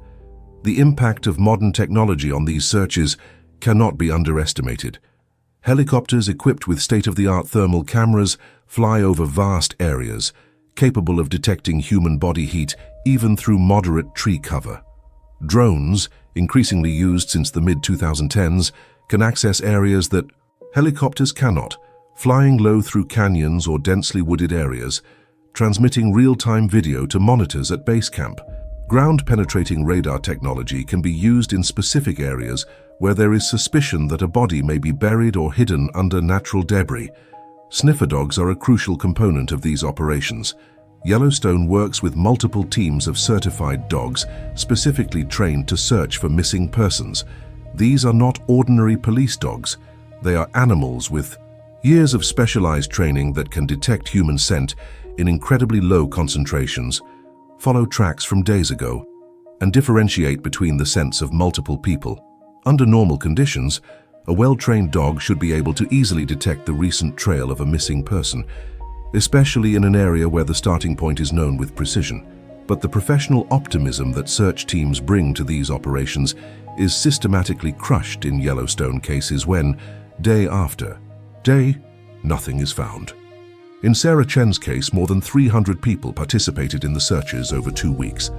The impact of modern technology on these searches cannot be underestimated. Helicopters equipped with state-of-the-art thermal cameras fly over vast areas, capable of detecting human body heat even through moderate tree cover. Drones, increasingly used since the mid-2010s, can access areas that helicopters cannot, flying low through canyons or densely wooded areas, transmitting real-time video to monitors at base camp. Ground-penetrating radar technology can be used in specific areas where there is suspicion that a body may be buried or hidden under natural debris. Sniffer dogs are a crucial component of these operations. Yellowstone works with multiple teams of certified dogs specifically trained to search for missing persons. These are not ordinary police dogs. They are animals with years of specialized training that can detect human scent in incredibly low concentrations, follow tracks from days ago, and differentiate between the scents of multiple people. Under normal conditions, a well-trained dog should be able to easily detect the recent trail of a missing person, especially in an area where the starting point is known with precision. But the professional optimism that search teams bring to these operations is systematically crushed in Yellowstone cases when, day after day, nothing is found. In Sarah Chen's case, more than 300 people participated in the searches over 2 weeks.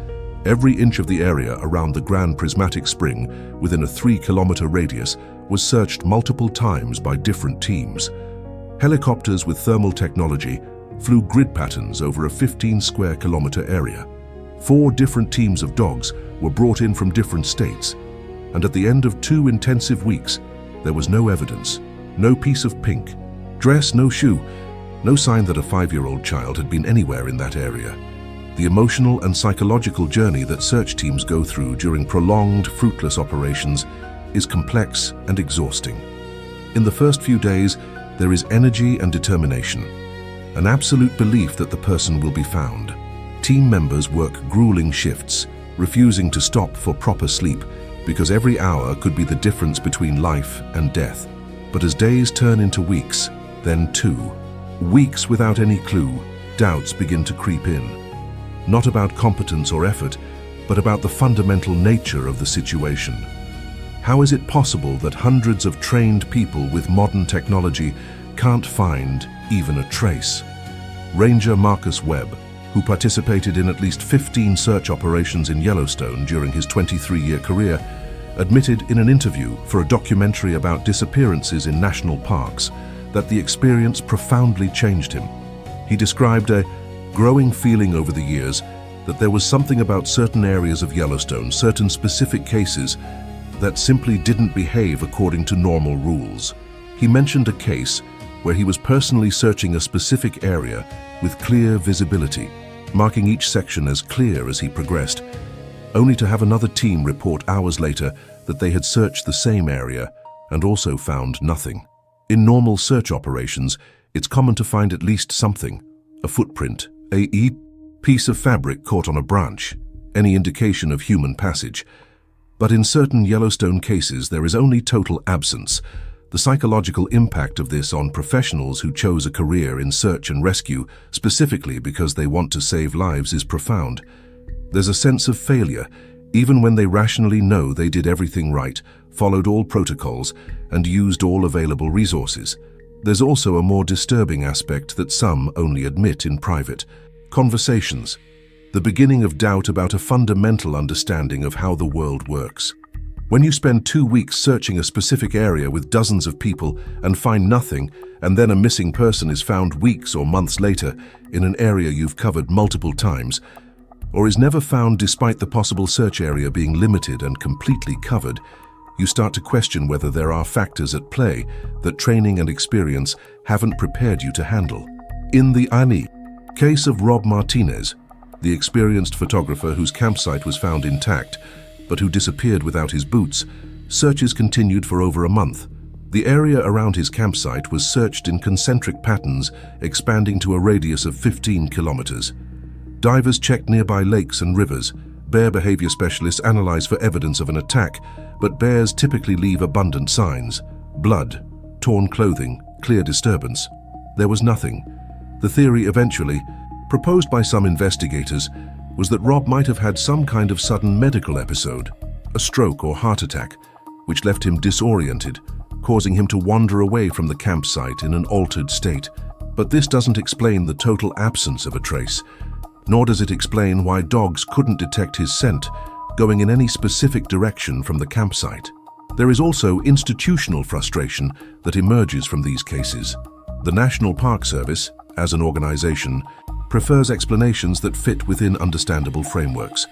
Every inch of the area around the Grand Prismatic Spring, within a 3-kilometer radius, was searched multiple times by different teams. Helicopters with thermal technology flew grid patterns over a 15-square-kilometer area. 4 different teams of dogs were brought in from different states, and at the end of 2 intensive weeks, there was no evidence, no piece of pink, dress, no shoe, no sign that a 5-year-old child had been anywhere in that area. The emotional and psychological journey that search teams go through during prolonged, fruitless operations is complex and exhausting. In the first few days, there is energy and determination, an absolute belief that the person will be found. Team members work grueling shifts, refusing to stop for proper sleep, because every hour could be the difference between life and death. But as days turn into weeks, then 2 weeks without any clue, doubts begin to creep in. Not about competence or effort, but about the fundamental nature of the situation. How is it possible that hundreds of trained people with modern technology can't find even a trace? Ranger Marcus Webb, who participated in at least 15 search operations in Yellowstone during his 23-year career, admitted in an interview for a documentary about disappearances in national parks that the experience profoundly changed him. He described a growing feeling over the years that there was something about certain areas of Yellowstone, certain specific cases, that simply didn't behave according to normal rules. He mentioned a case where he was personally searching a specific area with clear visibility, marking each section as clear as he progressed, only to have another team report hours later that they had searched the same area and also found nothing. In normal search operations, it's common to find at least something: a footprint, a piece of fabric caught on a branch, any indication of human passage. But in certain Yellowstone cases, there is only total absence. The psychological impact of this on professionals who chose a career in search and rescue, specifically because they want to save lives, is profound. There's a sense of failure, even when they rationally know they did everything right, followed all protocols, and used all available resources. There's also a more disturbing aspect that some only admit in private: conversations, the beginning of doubt about a fundamental understanding of how the world works. When you spend 2 weeks searching a specific area with dozens of people and find nothing, and then a missing person is found weeks or months later in an area you've covered multiple times, or is never found despite the possible search area being limited and completely covered, you start to question whether there are factors at play that training and experience haven't prepared you to handle. In the Ani case of Rob Martinez, the experienced photographer whose campsite was found intact, but who disappeared without his boots, searches continued for over a month. The area around his campsite was searched in concentric patterns, expanding to a radius of 15 kilometers. Divers checked nearby lakes and rivers. Bear behavior specialists analyze for evidence of an attack, but bears typically leave abundant signs: blood, torn clothing, clear disturbance. There was nothing. The theory eventually, proposed by some investigators, was that Rob might have had some kind of sudden medical episode, a stroke or heart attack, which left him disoriented, causing him to wander away from the campsite in an altered state. But this doesn't explain the total absence of a trace, nor does it explain why dogs couldn't detect his scent going in any specific direction from the campsite. There is also institutional frustration that emerges from these cases. The National Park Service, as an organization, prefers explanations that fit within understandable frameworks.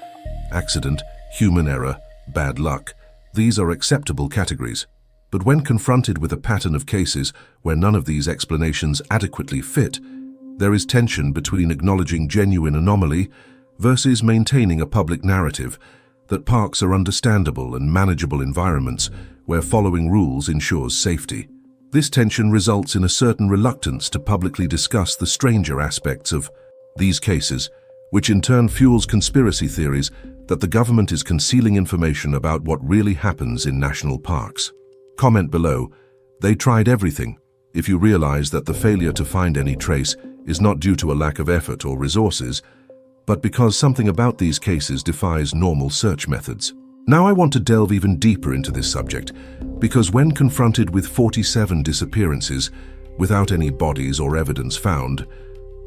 Accident, human error, bad luck, these are acceptable categories. But when confronted with a pattern of cases where none of these explanations adequately fit, there is tension between acknowledging genuine anomaly versus maintaining a public narrative that parks are understandable and manageable environments where following rules ensures safety. This tension results in a certain reluctance to publicly discuss the stranger aspects of these cases, which in turn fuels conspiracy theories that the government is concealing information about what really happens in national parks. Comment below, they tried everything, if you realize that the failure to find any trace is not due to a lack of effort or resources, but because something about these cases defies normal search methods. Now I want to delve even deeper into this subject, because when confronted with 47 disappearances without any bodies or evidence found,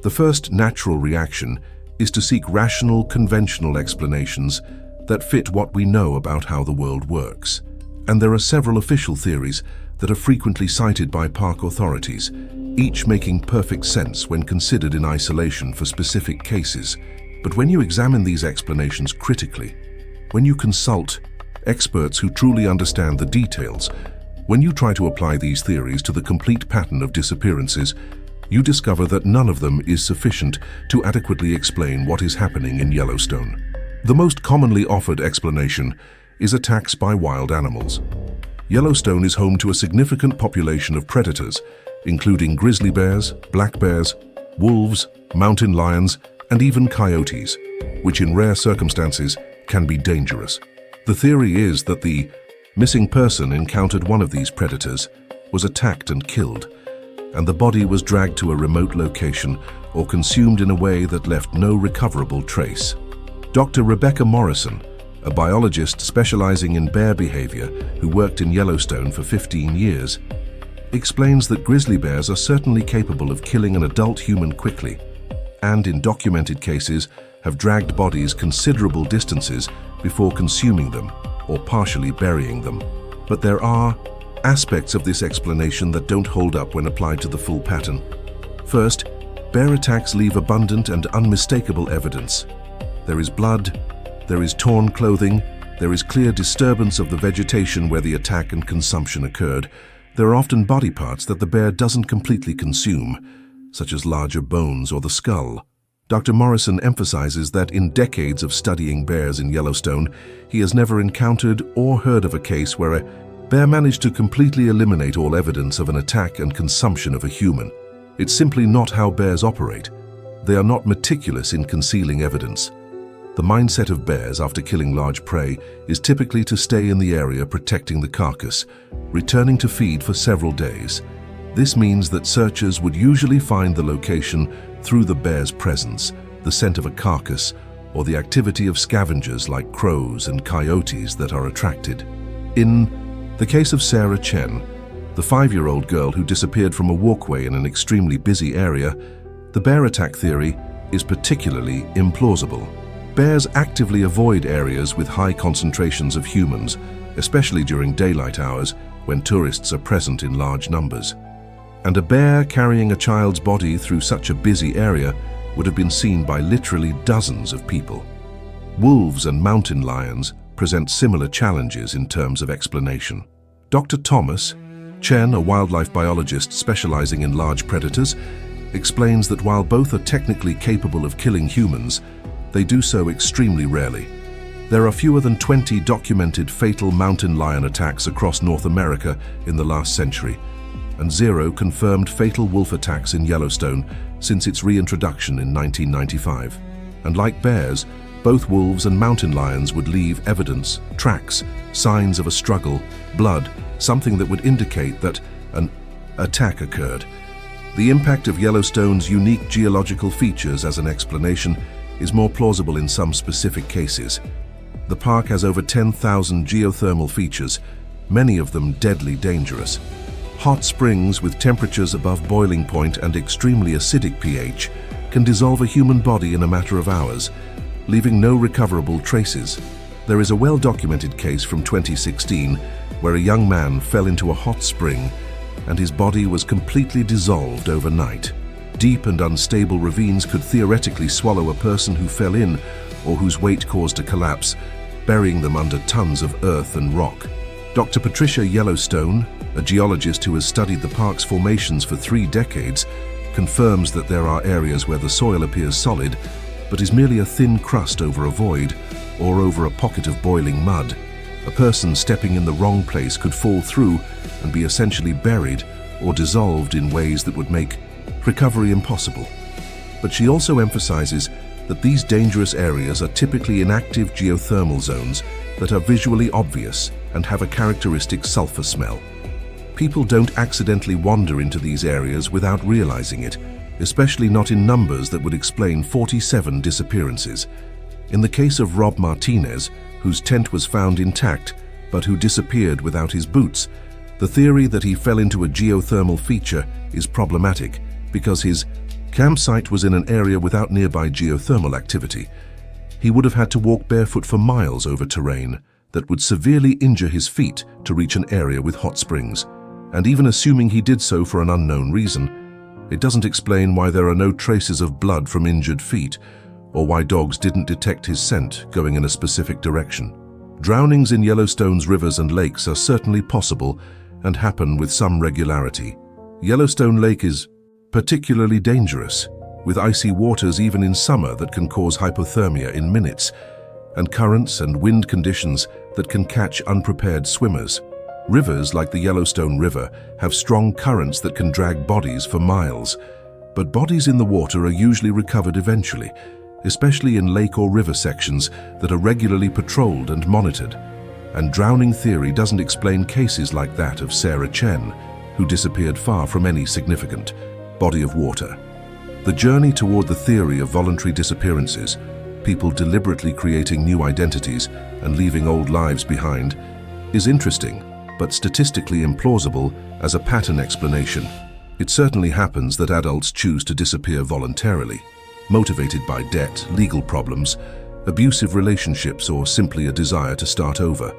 the first natural reaction is to seek rational, conventional explanations that fit what we know about how the world works. And there are several official theories that are frequently cited by park authorities, each making perfect sense when considered in isolation for specific cases. But when you examine these explanations critically, when you consult experts who truly understand the details, when you try to apply these theories to the complete pattern of disappearances, you discover that none of them is sufficient to adequately explain what is happening in Yellowstone. The most commonly offered explanation is attacks by wild animals. Yellowstone is home to a significant population of predators, including grizzly bears, black bears, wolves, mountain lions, and even coyotes, which in rare circumstances can be dangerous. The theory is that the missing person encountered one of these predators, was attacked and killed, and the body was dragged to a remote location or consumed in a way that left no recoverable trace. Dr. Rebecca Morrison, a biologist specializing in bear behavior who worked in Yellowstone for 15 years, explains that grizzly bears are certainly capable of killing an adult human quickly, and in documented cases have dragged bodies considerable distances before consuming them or partially burying them. But there are aspects of this explanation that don't hold up when applied to the full pattern. First, bear attacks leave abundant and unmistakable evidence. There is blood, there is torn clothing, there is clear disturbance of the vegetation where the attack and consumption occurred. There are often body parts that the bear doesn't completely consume, such as larger bones or the skull. Dr. Morrison emphasizes that in decades of studying bears in Yellowstone, he has never encountered or heard of a case where a bear managed to completely eliminate all evidence of an attack and consumption of a human. It's simply not how bears operate. They are not meticulous in concealing evidence. The mindset of bears after killing large prey is typically to stay in the area protecting the carcass, returning to feed for several days. This means that searchers would usually find the location through the bear's presence, the scent of a carcass, or the activity of scavengers like crows and coyotes that are attracted. In the case of Sarah Chen, the 5-year-old girl who disappeared from a walkway in an extremely busy area, the bear attack theory is particularly implausible. Bears actively avoid areas with high concentrations of humans, especially during daylight hours when tourists are present in large numbers. And a bear carrying a child's body through such a busy area would have been seen by literally dozens of people. Wolves and mountain lions present similar challenges in terms of explanation. Dr. Thomas Chen, a wildlife biologist specializing in large predators, explains that while both are technically capable of killing humans, they do so extremely rarely. There are fewer than 20 documented fatal mountain lion attacks across North America in the last century, and 0 confirmed fatal wolf attacks in Yellowstone since its reintroduction in 1995. And like bears, both wolves and mountain lions would leave evidence, tracks, signs of a struggle, blood, something that would indicate that an attack occurred. The impact of Yellowstone's unique geological features as an explanation is more plausible in some specific cases. The park has over 10,000 geothermal features, many of them deadly dangerous. Hot springs with temperatures above boiling point and extremely acidic pH can dissolve a human body in a matter of hours, leaving no recoverable traces. There is a well-documented case from 2016 where a young man fell into a hot spring and his body was completely dissolved overnight. Deep and unstable ravines could theoretically swallow a person who fell in or whose weight caused a collapse, burying them under tons of earth and rock. Dr. Patricia Yellowstone, a geologist who has studied the park's formations for 3 decades, confirms that there are areas where the soil appears solid, but is merely a thin crust over a void or over a pocket of boiling mud. A person stepping in the wrong place could fall through and be essentially buried or dissolved in ways that would make recovery impossible. But she also emphasizes that these dangerous areas are typically inactive geothermal zones that are visually obvious and have a characteristic sulfur smell. People don't accidentally wander into these areas without realizing it, especially not in numbers that would explain 47 disappearances. In the case of Rob Martinez, whose tent was found intact but who disappeared without his boots, the theory that he fell into a geothermal feature is problematic because his campsite was in an area without nearby geothermal activity. He would have had to walk barefoot for miles over terrain that would severely injure his feet to reach an area with hot springs. And even assuming he did so for an unknown reason, it doesn't explain why there are no traces of blood from injured feet, or why dogs didn't detect his scent going in a specific direction. Drownings in Yellowstone's rivers and lakes are certainly possible and happen with some regularity. Yellowstone Lake is particularly dangerous, with icy waters even in summer that can cause hypothermia in minutes, and currents and wind conditions that can catch unprepared swimmers. Rivers like the Yellowstone River have strong currents that can drag bodies for miles, but bodies in the water are usually recovered eventually, especially in lake or river sections that are regularly patrolled and monitored. And drowning theory doesn't explain cases like that of Sarah Chen, who disappeared far from any significant body of water. The journey toward the theory of voluntary disappearances, people deliberately creating new identities and leaving old lives behind, is interesting, but statistically implausible as a pattern explanation. It certainly happens that adults choose to disappear voluntarily, motivated by debt, legal problems, abusive relationships, or simply a desire to start over.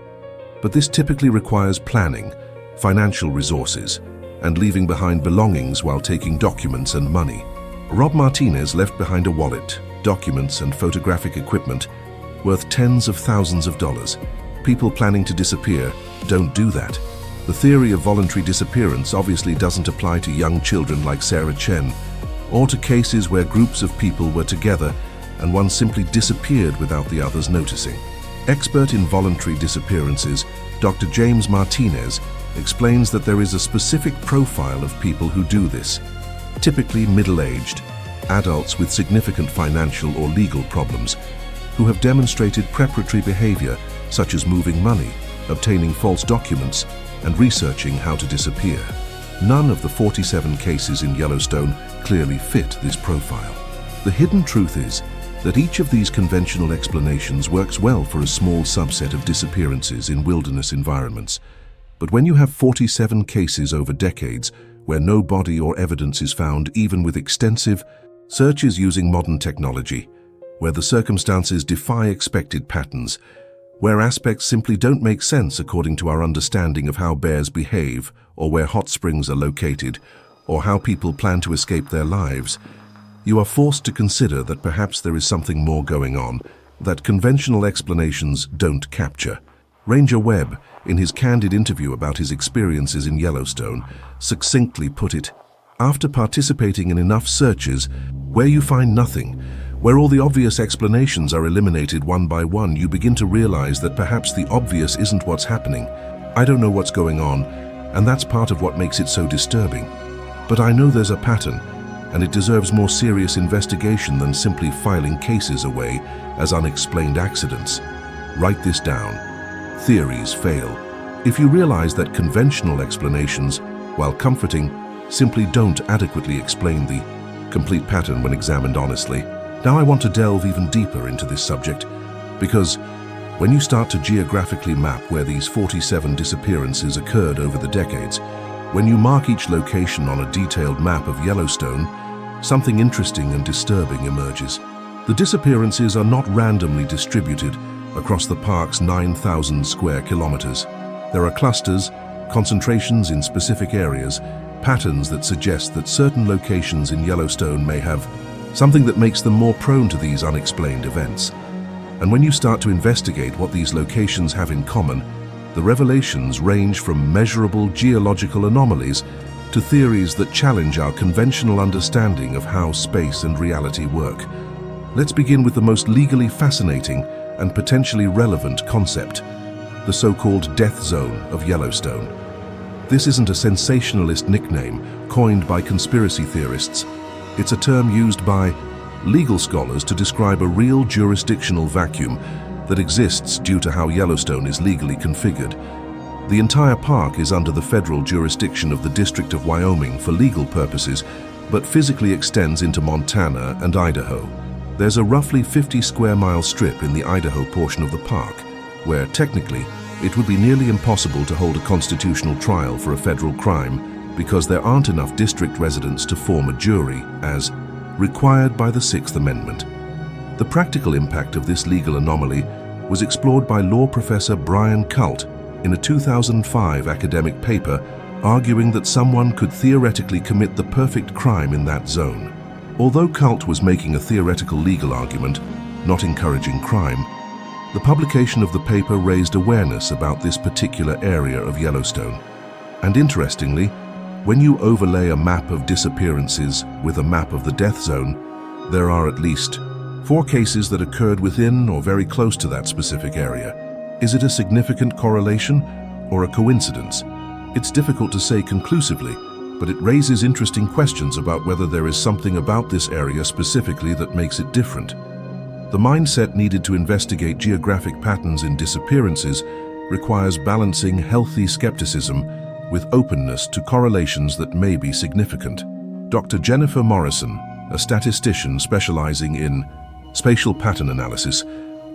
But this typically requires planning, financial resources, and leaving behind belongings while taking documents and money. Rob Martinez left behind a wallet, documents, and photographic equipment worth tens of thousands of dollars. People planning to disappear don't do that. The theory of voluntary disappearance obviously doesn't apply to young children like Sarah Chen, or to cases where groups of people were together and one simply disappeared without the others noticing. Expert in voluntary disappearances, Dr. James Martinez explains that there is a specific profile of people who do this, typically middle-aged, adults with significant financial or legal problems, who have demonstrated preparatory behavior such as moving money, obtaining false documents, and researching how to disappear. None of the 47 cases in Yellowstone clearly fit this profile. The hidden truth is that each of these conventional explanations works well for a small subset of disappearances in wilderness environments. But when you have 47 cases over decades where no body or evidence is found, even with extensive searches using modern technology, where the circumstances defy expected patterns, where aspects simply don't make sense according to our understanding of how bears behave, or where hot springs are located, or how people plan to escape their lives, you are forced to consider that perhaps there is something more going on that conventional explanations don't capture. Ranger Webb, in his candid interview about his experiences in Yellowstone, succinctly put it, "After participating in enough searches, where you find nothing, where all the obvious explanations are eliminated one by one, you begin to realize that perhaps the obvious isn't what's happening. I don't know what's going on, and that's part of what makes it so disturbing. But I know there's a pattern, and it deserves more serious investigation than simply filing cases away as unexplained accidents. Write this down. Theories fail. If you realize that conventional explanations, while comforting, simply don't adequately explain the complete pattern when examined honestly. Now I want to delve even deeper into this subject, because when you start to geographically map where these 47 disappearances occurred over the decades, when you mark each location on a detailed map of Yellowstone, something interesting and disturbing emerges. The disappearances are not randomly distributed across the park's 9,000 square kilometers. There are clusters, concentrations in specific areas, patterns that suggest that certain locations in Yellowstone may have something that makes them more prone to these unexplained events. And when you start to investigate what these locations have in common, the revelations range from measurable geological anomalies to theories that challenge our conventional understanding of how space and reality work. Let's begin with the most legally fascinating and potentially relevant concept, the so-called death zone of Yellowstone. This isn't a sensationalist nickname coined by conspiracy theorists. It's a term used by legal scholars to describe a real jurisdictional vacuum that exists due to how Yellowstone is legally configured. The entire park is under the federal jurisdiction of the District of Wyoming for legal purposes, but physically extends into Montana and Idaho. There's a roughly 50 square mile strip in the Idaho portion of the park, where technically it would be nearly impossible to hold a constitutional trial for a federal crime because there aren't enough district residents to form a jury, as required by the Sixth Amendment. The practical impact of this legal anomaly was explored by law professor Brian Cult in a 2005 academic paper arguing that someone could theoretically commit the perfect crime in that zone. Although Cult was making a theoretical legal argument, not encouraging crime, the publication of the paper raised awareness about this particular area of Yellowstone. And interestingly, when you overlay a map of disappearances with a map of the death zone, there are at least 4 cases that occurred within or very close to that specific area. Is it a significant correlation or a coincidence? It's difficult to say conclusively, but it raises interesting questions about whether there is something about this area specifically that makes it different. The mindset needed to investigate geographic patterns in disappearances requires balancing healthy skepticism with openness to correlations that may be significant. Dr. Jennifer Morrison, a statistician specializing in spatial pattern analysis,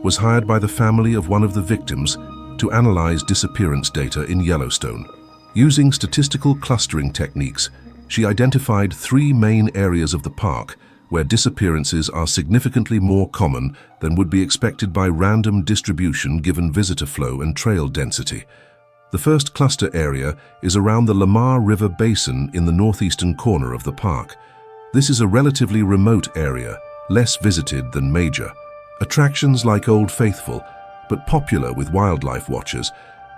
was hired by the family of one of the victims to analyze disappearance data in Yellowstone. Using statistical clustering techniques, she identified 3 main areas of the park where disappearances are significantly more common than would be expected by random distribution given visitor flow and trail density. The first cluster area is around the Lamar River Basin in the northeastern corner of the park. This is a relatively remote area, less visited than major. Attractions like Old Faithful, but popular with wildlife watchers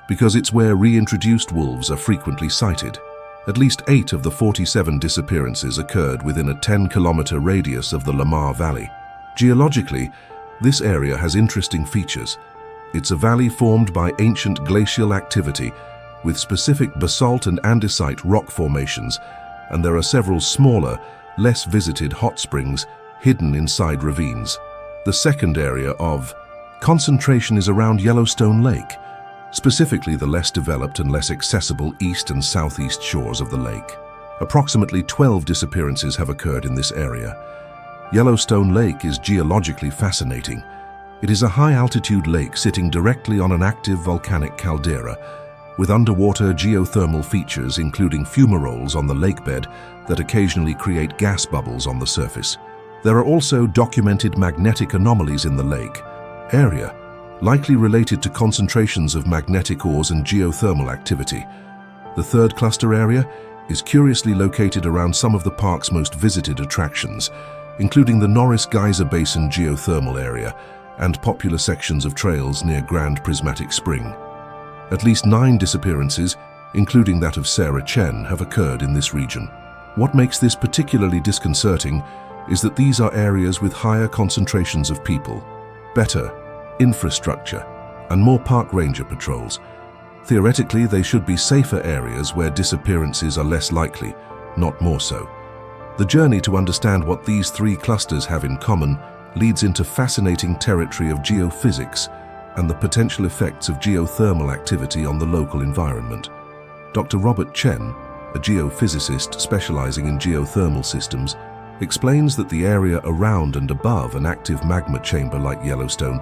because it's where reintroduced wolves are frequently sighted. At least 8 of the 47 disappearances occurred within a 10-kilometer radius of the Lamar Valley. Geologically, this area has interesting features. It's a valley formed by ancient glacial activity with specific basalt and andesite rock formations, and there are several smaller, less visited hot springs hidden inside ravines. The second area of concentration is around Yellowstone Lake, specifically the less developed and less accessible east and southeast shores of the lake. Approximately 12 disappearances have occurred in this area. Yellowstone Lake is geologically fascinating. It is a high-altitude lake sitting directly on an active volcanic caldera, with underwater geothermal features including fumaroles on the lakebed that occasionally create gas bubbles on the surface. There are also documented magnetic anomalies in the lake area, likely related to concentrations of magnetic ores and geothermal activity. The third cluster area is curiously located around some of the park's most visited attractions, including the Norris Geyser Basin geothermal area and popular sections of trails near Grand Prismatic Spring. At least 9 disappearances, including that of Sarah Chen, have occurred in this region. What makes this particularly disconcerting is that these are areas with higher concentrations of people, better infrastructure, and more park ranger patrols. Theoretically, they should be safer areas where disappearances are less likely, not more so. The journey to understand what these 3 clusters have in common leads into fascinating territory of geophysics and the potential effects of geothermal activity on the local environment. Dr. Robert Chen, a geophysicist specializing in geothermal systems, explains that the area around and above an active magma chamber like Yellowstone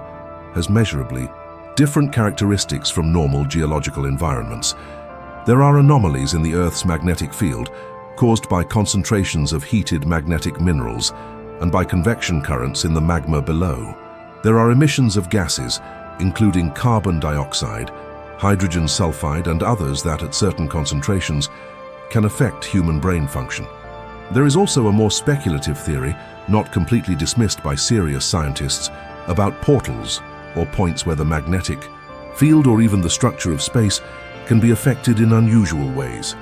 has measurably different characteristics from normal geological environments. There are anomalies in the Earth's magnetic field caused by concentrations of heated magnetic minerals and by convection currents in the magma below. There are emissions of gases, including carbon dioxide, hydrogen sulfide, and others that at certain concentrations can affect human brain function. There is also a more speculative theory, not completely dismissed by serious scientists, about portals, or points where the magnetic field or even the structure of space can be affected in unusual ways.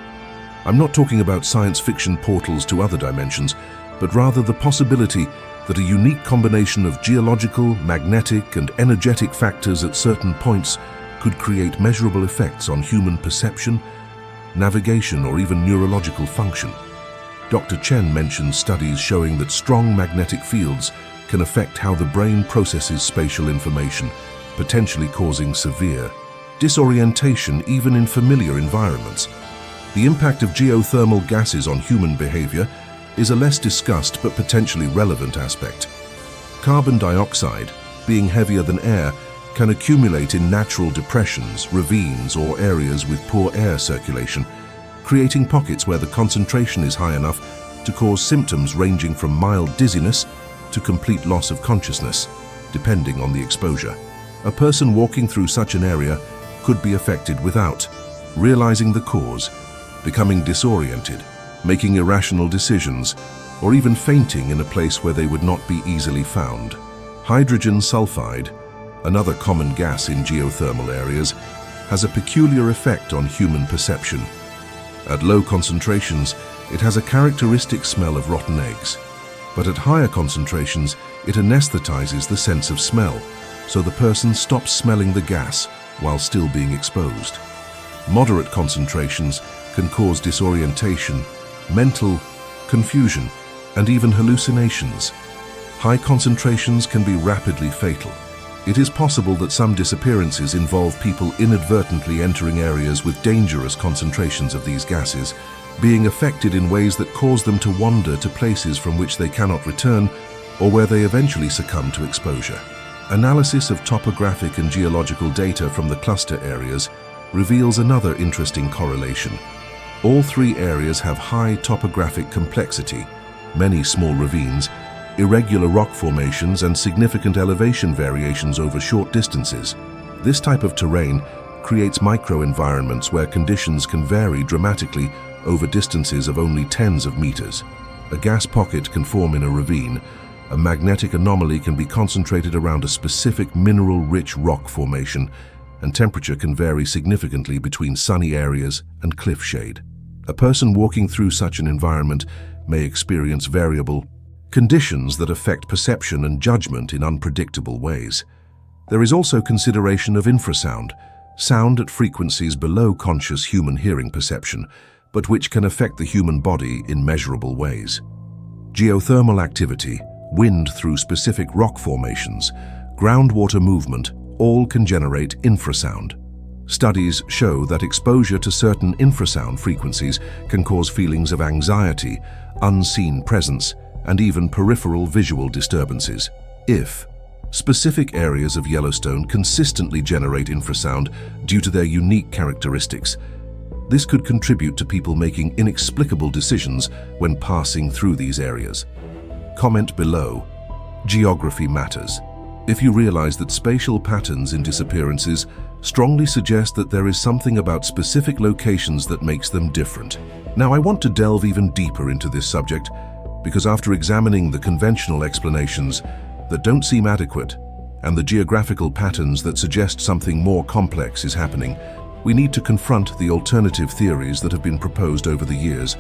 I'm not talking about science fiction portals to other dimensions, but rather the possibility that a unique combination of geological, magnetic, and energetic factors at certain points could create measurable effects on human perception, navigation, or even neurological function. Dr. Chen mentions studies showing that strong magnetic fields can affect how the brain processes spatial information, potentially causing severe disorientation even in familiar environments. The impact of geothermal gases on human behavior is a less discussed but potentially relevant aspect. Carbon dioxide, being heavier than air, can accumulate in natural depressions, ravines, or areas with poor air circulation, creating pockets where the concentration is high enough to cause symptoms ranging from mild dizziness to complete loss of consciousness, depending on the exposure. A person walking through such an area could be affected without realizing the cause, becoming disoriented, making irrational decisions, or even fainting in a place where they would not be easily found. Hydrogen sulfide, another common gas in geothermal areas, has a peculiar effect on human perception. At low concentrations, it has a characteristic smell of rotten eggs, but at higher concentrations, it anesthetizes the sense of smell, so the person stops smelling the gas while still being exposed. Moderate concentrations can cause disorientation, mental confusion, and even hallucinations. High concentrations can be rapidly fatal. It is possible that some disappearances involve people inadvertently entering areas with dangerous concentrations of these gases, being affected in ways that cause them to wander to places from which they cannot return or where they eventually succumb to exposure. Analysis of topographic and geological data from the cluster areas reveals another interesting correlation. All 3 areas have high topographic complexity, many small ravines, irregular rock formations, and significant elevation variations over short distances. This type of terrain creates microenvironments where conditions can vary dramatically over distances of only tens of meters. A gas pocket can form in a ravine. A magnetic anomaly can be concentrated around a specific mineral-rich rock formation, and temperature can vary significantly between sunny areas and cliff shade. A person walking through such an environment may experience variable conditions that affect perception and judgment in unpredictable ways. There is also consideration of infrasound, sound at frequencies below conscious human hearing perception, but which can affect the human body in measurable ways. Geothermal activity, wind through specific rock formations, groundwater movement, all can generate infrasound. Studies show that exposure to certain infrasound frequencies can cause feelings of anxiety, unseen presence, and even peripheral visual disturbances. If specific areas of Yellowstone consistently generate infrasound due to their unique characteristics, this could contribute to people making inexplicable decisions when passing through these areas. Comment below. Geography matters. if you realize that spatial patterns in disappearances strongly suggest that there is something about specific locations that makes them different. Now, I want to delve even deeper into this subject because after examining the conventional explanations that don't seem adequate and the geographical patterns that suggest something more complex is happening, we need to confront the alternative theories that have been proposed over the years.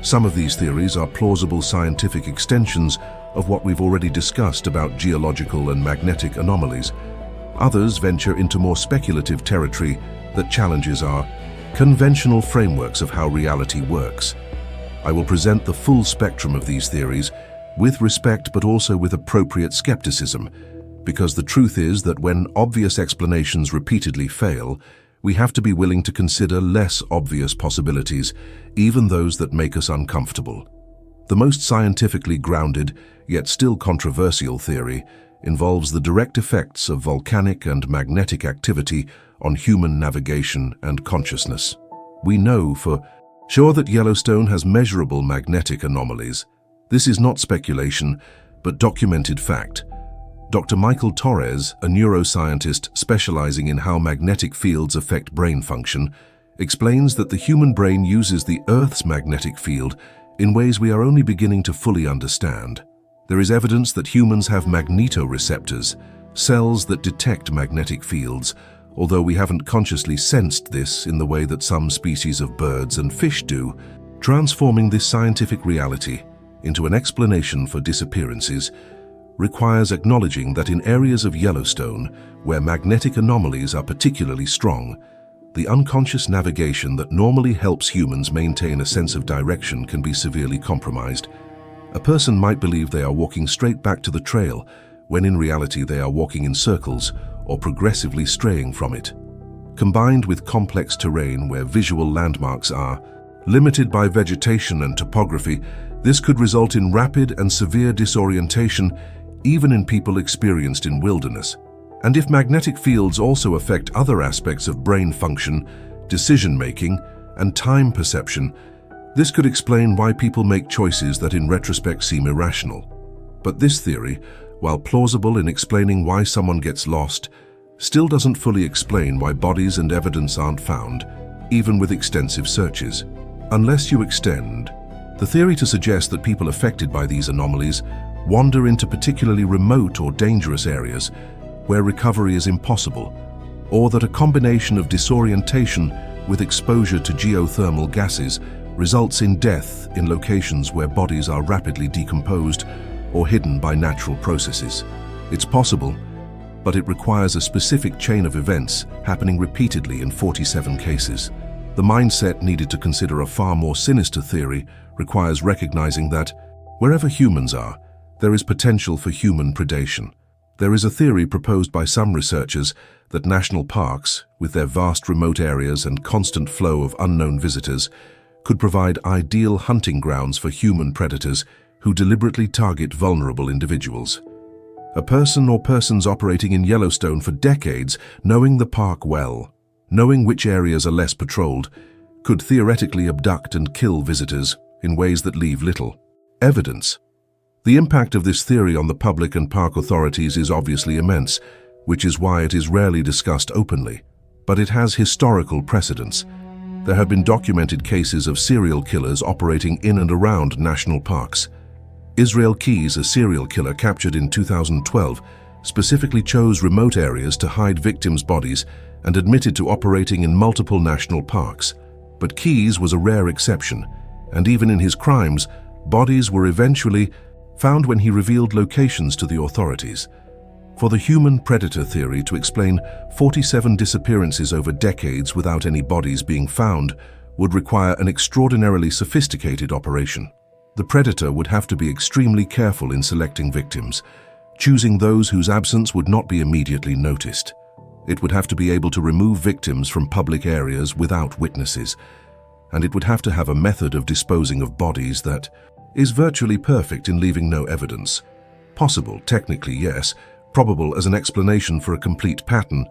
Some of these theories are plausible scientific extensions of what we've already discussed about geological and magnetic anomalies. Others venture into more speculative territory that challenges our conventional frameworks of how reality works. I will present the full spectrum of these theories with respect but also with appropriate skepticism, because the truth is that when obvious explanations repeatedly fail, we have to be willing to consider less obvious possibilities, even those that make us uncomfortable. The most scientifically grounded, yet still controversial theory involves the direct effects of volcanic and magnetic activity on human navigation and consciousness. We know for sure that Yellowstone has measurable magnetic anomalies. This is not speculation, but documented fact. Dr. Michael Torres, a neuroscientist specializing in how magnetic fields affect brain function, explains that the human brain uses the Earth's magnetic field in ways we are only beginning to fully understand. There is evidence that humans have magnetoreceptors, cells that detect magnetic fields, although we haven't consciously sensed this in the way that some species of birds and fish do. Transforming this scientific reality into an explanation for disappearances requires acknowledging that in areas of Yellowstone where magnetic anomalies are particularly strong, the unconscious navigation that normally helps humans maintain a sense of direction can be severely compromised. A person might believe they are walking straight back to the trail, when in reality they are walking in circles or progressively straying from it. Combined with complex terrain where visual landmarks are limited by vegetation and topography, this could result in rapid and severe disorientation even in people experienced in wilderness. And if magnetic fields also affect other aspects of brain function, decision-making, and time perception, this could explain why people make choices that in retrospect seem irrational. But this theory, while plausible in explaining why someone gets lost, still doesn't fully explain why bodies and evidence aren't found, even with extensive searches. Unless you extend the theory to suggest that people affected by these anomalies wander into particularly remote or dangerous areas where recovery is impossible, or that a combination of disorientation with exposure to geothermal gases results in death in locations where bodies are rapidly decomposed or hidden by natural processes. It's possible, but it requires a specific chain of events happening repeatedly in 47 cases. The mindset needed to consider a far more sinister theory requires recognizing that wherever humans are, there is potential for human predation. There is a theory proposed by some researchers that national parks, with their vast remote areas and constant flow of unknown visitors, could provide ideal hunting grounds for human predators who deliberately target vulnerable individuals. A person or persons operating in Yellowstone for decades, knowing the park well, knowing which areas are less patrolled, could theoretically abduct and kill visitors in ways that leave little evidence. The impact of this theory on the public and park authorities is obviously immense, which is why it is rarely discussed openly. But it has historical precedents. There have been documented cases of serial killers operating in and around national parks. Israel Keyes, a serial killer captured in 2012, specifically chose remote areas to hide victims' bodies and admitted to operating in multiple national parks. But Keyes was a rare exception, and even in his crimes, bodies were eventually found when he revealed locations to the authorities. For the human predator theory to explain 47 disappearances over decades without any bodies being found would require an extraordinarily sophisticated operation. The predator would have to be extremely careful in selecting victims, choosing those whose absence would not be immediately noticed. It would have to be able to remove victims from public areas without witnesses, and it would have to have a method of disposing of bodies that is virtually perfect in leaving no evidence. Possible, technically, yes. Probable as an explanation for a complete pattern,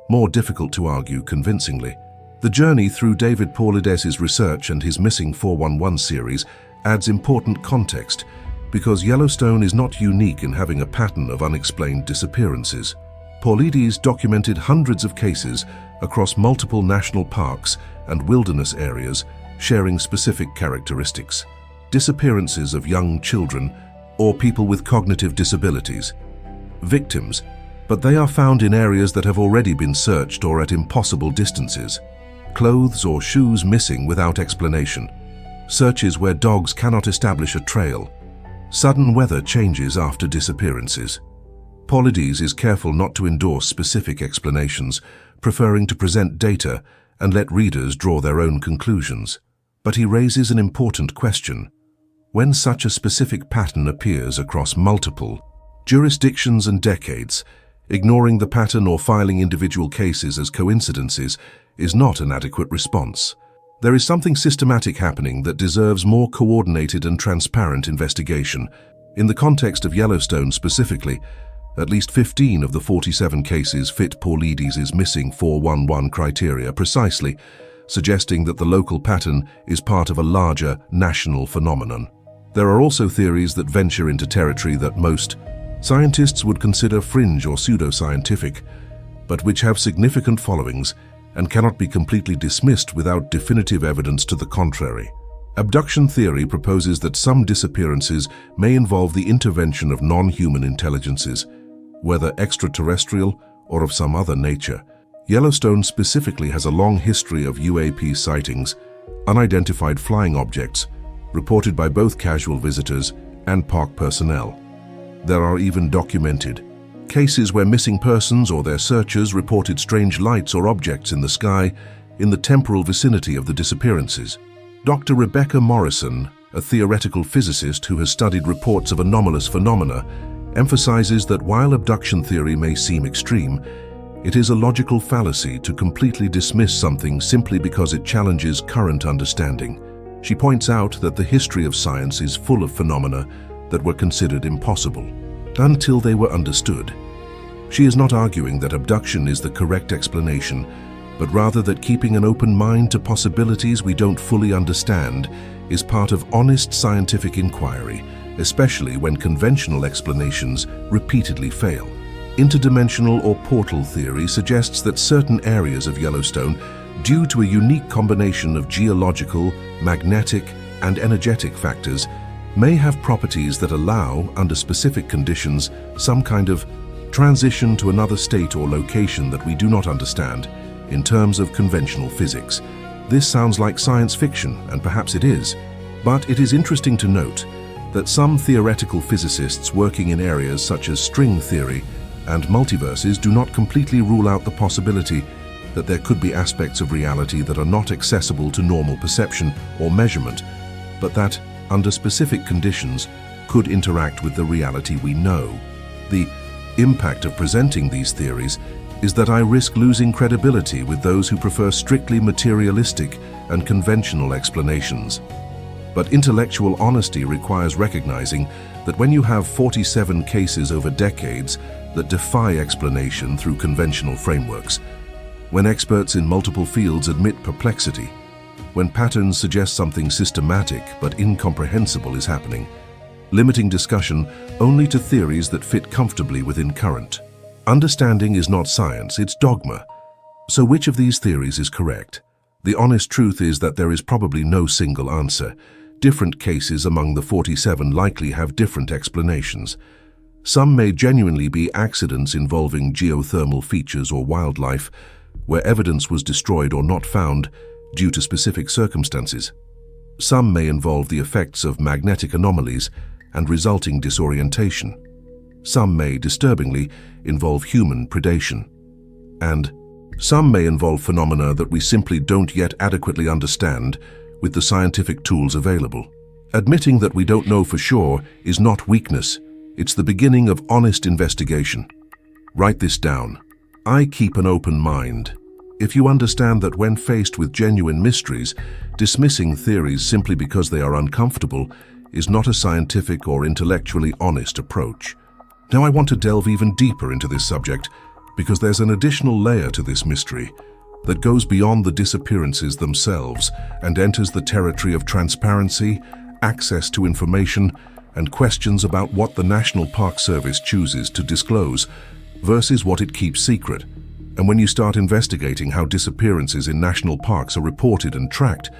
more difficult to argue convincingly. The journey through David Paulides' research and his Missing 411 series adds important context, because Yellowstone is not unique in having a pattern of unexplained disappearances. Paulides documented hundreds of cases across multiple national parks and wilderness areas sharing specific characteristics. Disappearances of young children or people with cognitive disabilities. Victims, but they are found in areas that have already been searched or at impossible distances. Clothes or shoes missing without explanation. Searches where dogs cannot establish a trail. Sudden weather changes after disappearances. Paulides is careful not to endorse specific explanations, preferring to present data and let readers draw their own conclusions. But he raises an important question. When such a specific pattern appears across multiple jurisdictions and decades, ignoring the pattern or filing individual cases as coincidences is not an adequate response. There is something systematic happening that deserves more coordinated and transparent investigation. In the context of Yellowstone specifically, at least 15 of the 47 cases fit Paulides' missing 411 criteria precisely, suggesting that the local pattern is part of a larger national phenomenon. There are also theories that venture into territory that most scientists would consider fringe or pseudoscientific, but which have significant followings and cannot be completely dismissed without definitive evidence to the contrary. Abduction theory proposes that some disappearances may involve the intervention of non-human intelligences, whether extraterrestrial or of some other nature. Yellowstone specifically has a long history of UAP sightings, unidentified flying objects, reported by both casual visitors and park personnel. There are even documented cases where missing persons or their searchers reported strange lights or objects in the sky in the temporal vicinity of the disappearances. Dr. Rebecca Morrison, a theoretical physicist who has studied reports of anomalous phenomena, emphasizes that while abduction theory may seem extreme, it is a logical fallacy to completely dismiss something simply because it challenges current understanding. She points out that the history of science is full of phenomena that were considered impossible until they were understood. She is not arguing that abduction is the correct explanation, but rather that keeping an open mind to possibilities we don't fully understand is part of honest scientific inquiry, especially when conventional explanations repeatedly fail. Interdimensional or portal theory suggests that certain areas of Yellowstone, due to a unique combination of geological, magnetic, and energetic factors, may have properties that allow, under specific conditions, some kind of transition to another state or location that we do not understand in terms of conventional physics. This sounds like science fiction, and perhaps it is, but it is interesting to note that some theoretical physicists working in areas such as string theory and multiverses do not completely rule out the possibility that there could be aspects of reality that are not accessible to normal perception or measurement, but that, under specific conditions, could interact with the reality we know. The impact of presenting these theories is that I risk losing credibility with those who prefer strictly materialistic and conventional explanations. But intellectual honesty requires recognizing that when you have 47 cases over decades that defy explanation through conventional frameworks, when experts in multiple fields admit perplexity, when patterns suggest something systematic but incomprehensible is happening, limiting discussion only to theories that fit comfortably within current. Understanding is not science, it's dogma. So which of these theories is correct? The honest truth is that there is probably no single answer. Different cases among the 47 likely have different explanations. Some may genuinely be accidents involving geothermal features or wildlife, where evidence was destroyed or not found due to specific circumstances. Some may involve the effects of magnetic anomalies and resulting disorientation. Some may, disturbingly, involve human predation. And some may involve phenomena that we simply don't yet adequately understand with the scientific tools available. Admitting that we don't know for sure is not weakness, it's the beginning of honest investigation. Write this down. I keep an open mind. If you understand that when faced with genuine mysteries, dismissing theories simply because they are uncomfortable is not a scientific or intellectually honest approach. Now I want to delve even deeper into this subject because there's an additional layer to this mystery that goes beyond the disappearances themselves and enters the territory of transparency, access to information, and questions about what the National Park Service chooses to disclose versus what it keeps secret. And when you start investigating how disappearances in national parks are reported and tracked,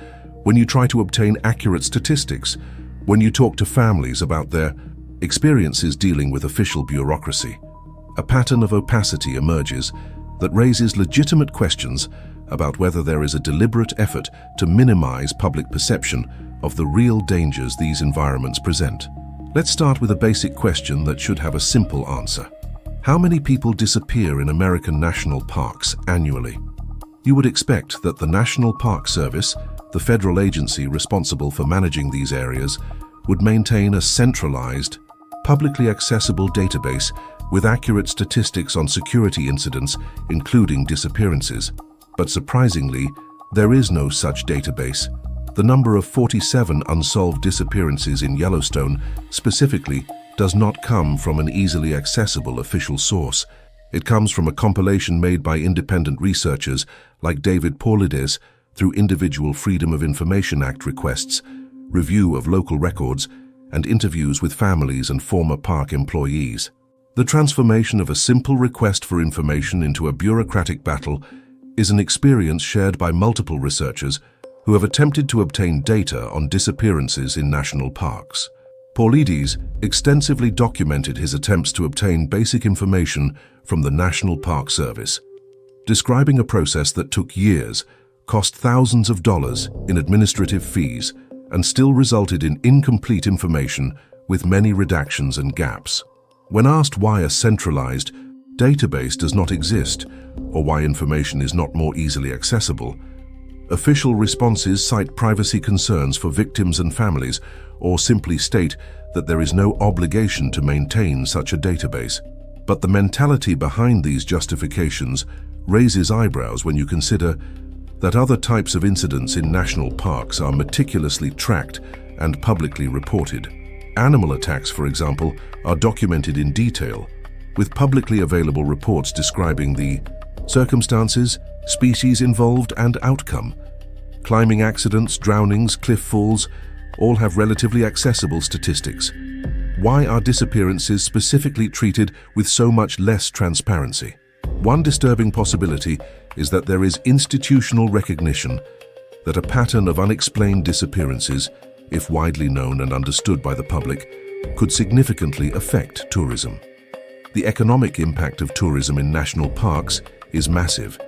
when you try to obtain accurate statistics, when you talk to families about their experiences dealing with official bureaucracy, a pattern of opacity emerges that raises legitimate questions about whether there is a deliberate effort to minimize public perception of the real dangers these environments present. Let's start with a basic question that should have a simple answer. How many people disappear in American national parks annually? You would expect that the National Park Service, the federal agency responsible for managing these areas, would maintain a centralized, publicly accessible database with accurate statistics on security incidents, including disappearances. But surprisingly, there is no such database. The number of 47 unsolved disappearances in Yellowstone specifically does not come from an easily accessible official source. It comes from a compilation made by independent researchers like David Paulides through individual Freedom of Information Act requests, review of local records, and interviews with families and former park employees. The transformation of a simple request for information into a bureaucratic battle is an experience shared by multiple researchers who have attempted to obtain data on disappearances in national parks. Paulides extensively documented his attempts to obtain basic information from the National Park Service, describing a process that took years, cost thousands of dollars in administrative fees, and still resulted in incomplete information with many redactions and gaps. When asked why a centralized database does not exist or why information is not more easily accessible, official responses cite privacy concerns for victims and families or simply state that there is no obligation to maintain such a database. But the mentality behind these justifications raises eyebrows when you consider that other types of incidents in national parks are meticulously tracked and publicly reported. Animal attacks, for example, are documented in detail, with publicly available reports describing the circumstances, species involved, and outcome. Climbing accidents, drownings, cliff falls, all have relatively accessible statistics. Why are disappearances specifically treated with so much less transparency? One disturbing possibility is that there is institutional recognition that a pattern of unexplained disappearances, if widely known and understood by the public, could significantly affect tourism. The economic impact of tourism in national parks is massive.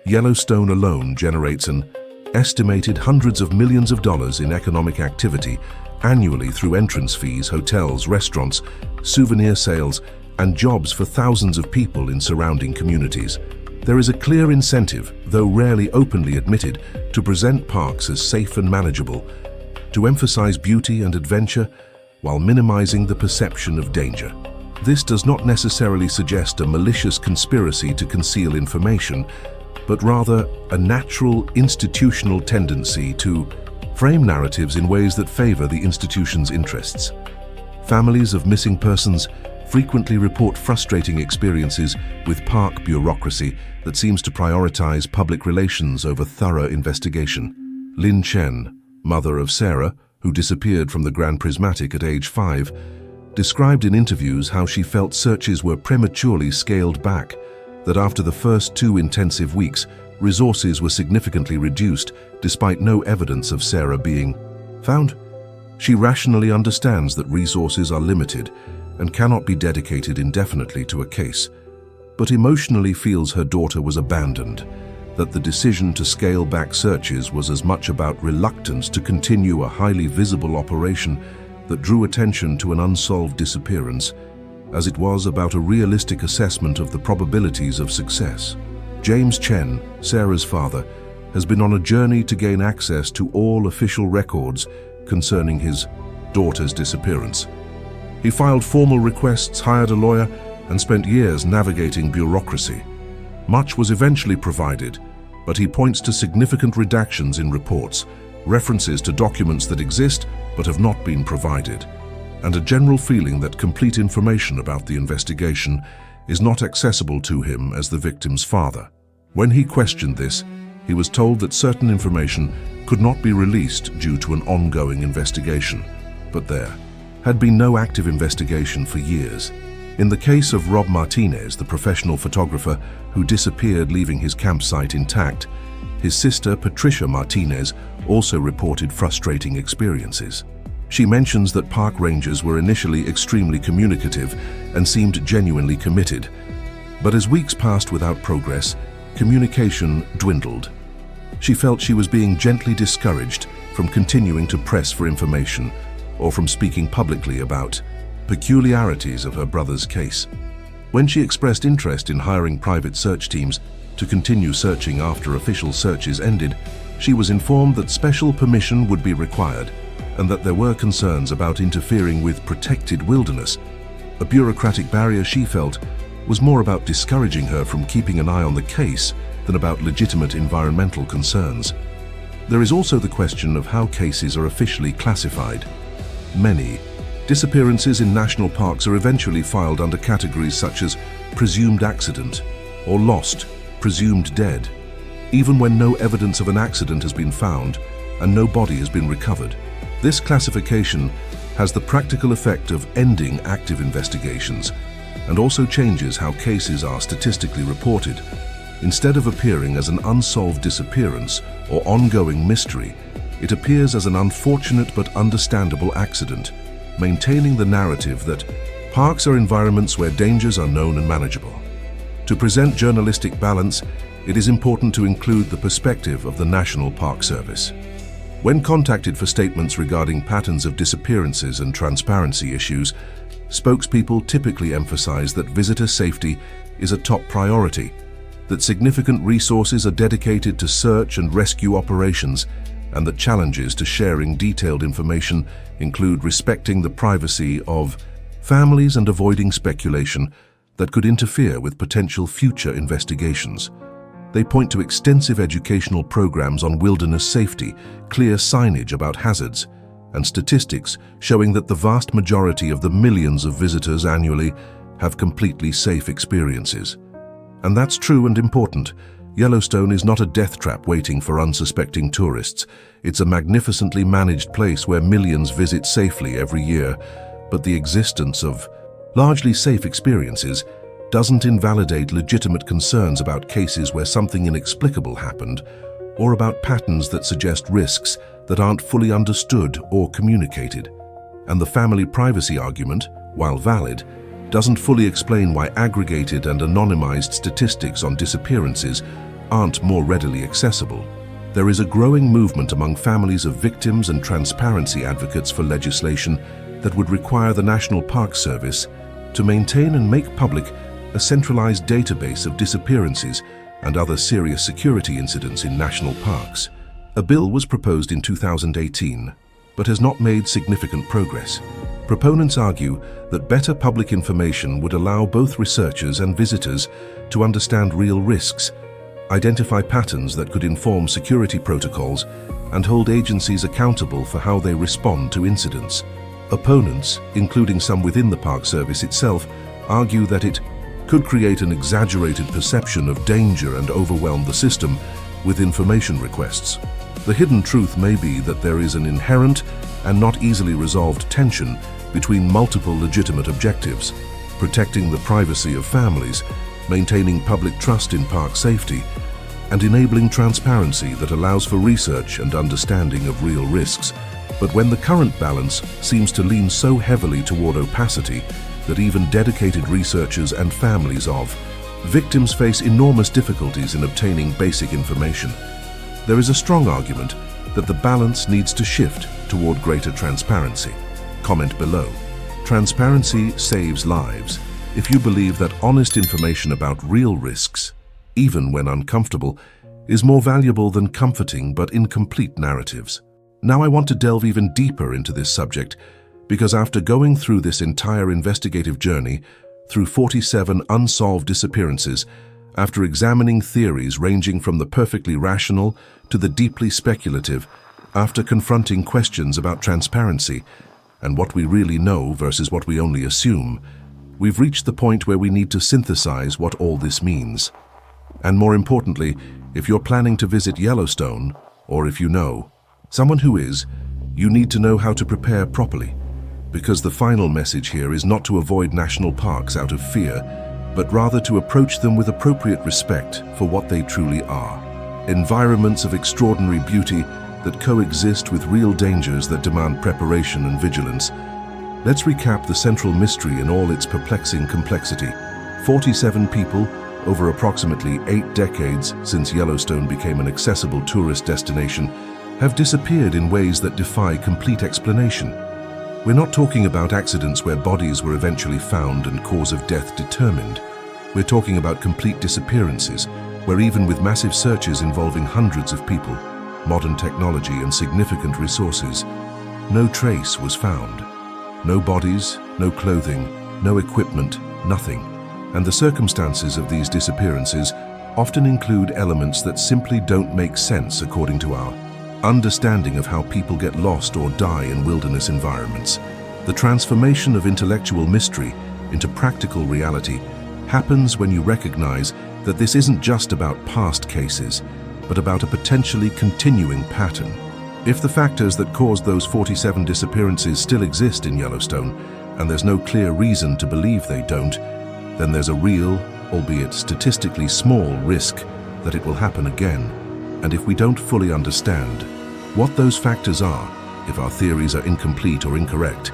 Yellowstone alone generates an estimated hundreds of millions of dollars in economic activity annually through entrance fees, hotels, restaurants, souvenir sales, and jobs for thousands of people in surrounding communities. There is a clear incentive, though rarely openly admitted, to present parks as safe and manageable, to emphasize beauty and adventure while minimizing the perception of danger. This does not necessarily suggest a malicious conspiracy to conceal information, but rather a natural institutional tendency to frame narratives in ways that favor the institution's interests. Families of missing persons frequently report frustrating experiences with park bureaucracy that seems to prioritize public relations over thorough investigation. Lin Chen, mother of Sarah, who disappeared from the Grand Prismatic at age 5, described in interviews how she felt searches were prematurely scaled back, that after the first 2 intensive weeks, resources were significantly reduced despite no evidence of Sarah being found. She rationally understands that resources are limited and cannot be dedicated indefinitely to a case, but emotionally feels her daughter was abandoned, that the decision to scale back searches was as much about reluctance to continue a highly visible operation that drew attention to an unsolved disappearance, as it was about a realistic assessment of the probabilities of success. James Chen, Sarah's father, has been on a journey to gain access to all official records concerning his daughter's disappearance. He filed formal requests, hired a lawyer, and spent years navigating bureaucracy. Much was eventually provided, but he points to significant redactions in reports, references to documents that exist but have not been provided, and a general feeling that complete information about the investigation is not accessible to him as the victim's father. When he questioned this, he was told that certain information could not be released due to an ongoing investigation. But there, had been no active investigation for years. In the case of Rob Martinez, the professional photographer who disappeared leaving his campsite intact, his sister Patricia Martinez also reported frustrating experiences. She mentions that park rangers were initially extremely communicative and seemed genuinely committed. But as weeks passed without progress, communication dwindled. She felt she was being gently discouraged from continuing to press for information or from speaking publicly about peculiarities of her brother's case. When she expressed interest in hiring private search teams to continue searching after official searches ended, she was informed that special permission would be required and that there were concerns about interfering with protected wilderness, a bureaucratic barrier she felt was more about discouraging her from keeping an eye on the case than about legitimate environmental concerns. There is also the question of how cases are officially classified. Many disappearances in national parks are eventually filed under categories such as presumed accident or lost, presumed dead, even when no evidence of an accident has been found and no body has been recovered. This classification has the practical effect of ending active investigations and also changes how cases are statistically reported. Instead of appearing as an unsolved disappearance or ongoing mystery, it appears as an unfortunate but understandable accident, maintaining the narrative that parks are environments where dangers are known and manageable. To present journalistic balance, it is important to include the perspective of the National Park Service. When contacted for statements regarding patterns of disappearances and transparency issues, spokespeople typically emphasize that visitor safety is a top priority, that significant resources are dedicated to search and rescue operations, and that challenges to sharing detailed information include respecting the privacy of families and avoiding speculation that could interfere with potential future investigations. They point to extensive educational programs on wilderness safety, clear signage about hazards, and statistics showing that the vast majority of the millions of visitors annually have completely safe experiences. And that's true and important. Yellowstone is not a death trap waiting for unsuspecting tourists. It's a magnificently managed place where millions visit safely every year, but the existence of largely safe experiences doesn't invalidate legitimate concerns about cases where something inexplicable happened, or about patterns that suggest risks that aren't fully understood or communicated. And the family privacy argument, while valid, doesn't fully explain why aggregated and anonymized statistics on disappearances aren't more readily accessible. There is a growing movement among families of victims and transparency advocates for legislation that would require the National Park Service to maintain and make public a centralized database of disappearances and other serious security incidents in national parks. A bill was proposed in 2018, but has not made significant progress. Proponents argue that better public information would allow both researchers and visitors to understand real risks, identify patterns that could inform security protocols, and hold agencies accountable for how they respond to incidents. Opponents, including some within the Park Service itself, argue that it could create an exaggerated perception of danger and overwhelm the system with information requests. The hidden truth may be that there is an inherent and not easily resolved tension between multiple legitimate objectives: protecting the privacy of families, maintaining public trust in park safety, and enabling transparency that allows for research and understanding of real risks. But when the current balance seems to lean so heavily toward opacity that even dedicated researchers and families of victims face enormous difficulties in obtaining basic information, there is a strong argument that the balance needs to shift toward greater transparency. Comment below. Transparency saves lives. If you believe that honest information about real risks, even when uncomfortable, is more valuable than comforting but incomplete narratives. Now I want to delve even deeper into this subject, because after going through this entire investigative journey, through 47 unsolved disappearances, after examining theories ranging from the perfectly rational to the deeply speculative, after confronting questions about transparency and what we really know versus what we only assume, we've reached the point where we need to synthesize what all this means. And more importantly, if you're planning to visit Yellowstone, or if you know someone who is, you need to know how to prepare properly. because the final message here is not to avoid national parks out of fear, but rather to approach them with appropriate respect for what they truly are. Environments of extraordinary beauty that coexist with real dangers that demand preparation and vigilance. Let's recap the central mystery in all its perplexing complexity. 47 people, over approximately 8 decades since Yellowstone became an accessible tourist destination, have disappeared in ways that defy complete explanation. We're not talking about accidents where bodies were eventually found and cause of death determined. We're talking about complete disappearances, where even with massive searches involving hundreds of people, modern technology and significant resources, no trace was found. No bodies, no clothing, no equipment, nothing. And the circumstances of these disappearances often include elements that simply don't make sense according to our understanding of how people get lost or die in wilderness environments. The transformation of intellectual mystery into practical reality happens when you recognize that this isn't just about past cases, but about a potentially continuing pattern. If the factors that caused those 47 disappearances still exist in Yellowstone, and there's no clear reason to believe they don't, then there's a real, albeit statistically small, risk that it will happen again. And if we don't fully understand what those factors are, if our theories are incomplete or incorrect,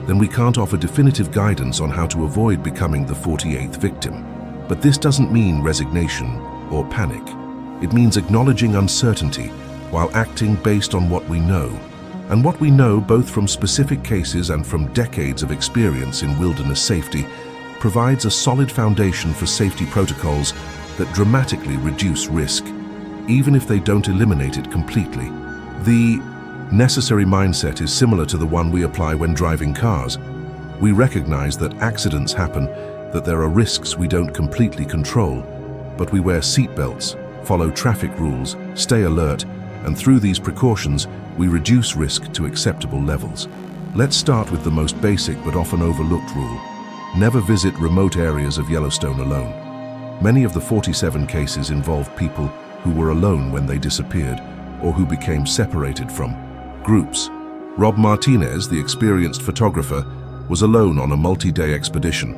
then we can't offer definitive guidance on how to avoid becoming the 48th victim. But this doesn't mean resignation or panic. It means acknowledging uncertainty while acting based on what we know. And what we know, both from specific cases and from decades of experience in wilderness safety, provides a solid foundation for safety protocols that dramatically reduce risk, even if they don't eliminate it completely. The necessary mindset is similar to the one we apply when driving cars. We recognize that accidents happen, that there are risks we don't completely control, but we wear seatbelts, follow traffic rules, stay alert, and through these precautions, we reduce risk to acceptable levels. Let's start with the most basic but often overlooked rule. Never visit remote areas of Yellowstone alone. Many of the 47 cases involved people who were alone when they disappeared or who became separated from groups. Rob Martinez, the experienced photographer, was alone on a multi-day expedition.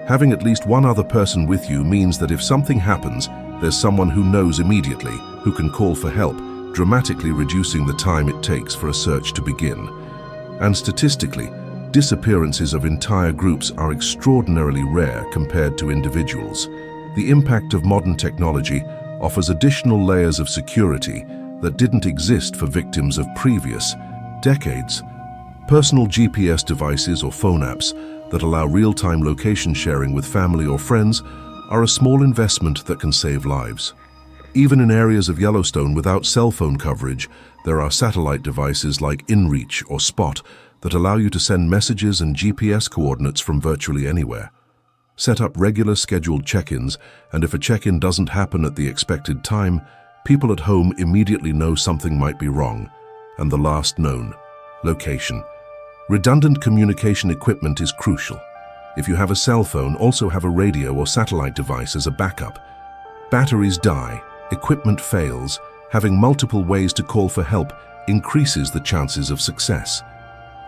Having at least one other person with you means that if something happens, there's someone who knows immediately, who can call for help, dramatically reducing the time it takes for a search to begin. And statistically, disappearances of entire groups are extraordinarily rare compared to individuals. The impact of modern technology offers additional layers of security that didn't exist for victims of previous decades. Personal GPS devices or phone apps that allow real-time location sharing with family or friends are a small investment that can save lives. Even in areas of Yellowstone without cell phone coverage, there are satellite devices like inReach or Spot that allow you to send messages and GPS coordinates from virtually anywhere. Set up regular scheduled check-ins, and if a check-in doesn't happen at the expected time, people at home immediately know something might be wrong. And the last known: location. Redundant communication equipment is crucial. If you have a cell phone, also have a radio or satellite device as a backup. Batteries die, equipment fails, having multiple ways to call for help increases the chances of success.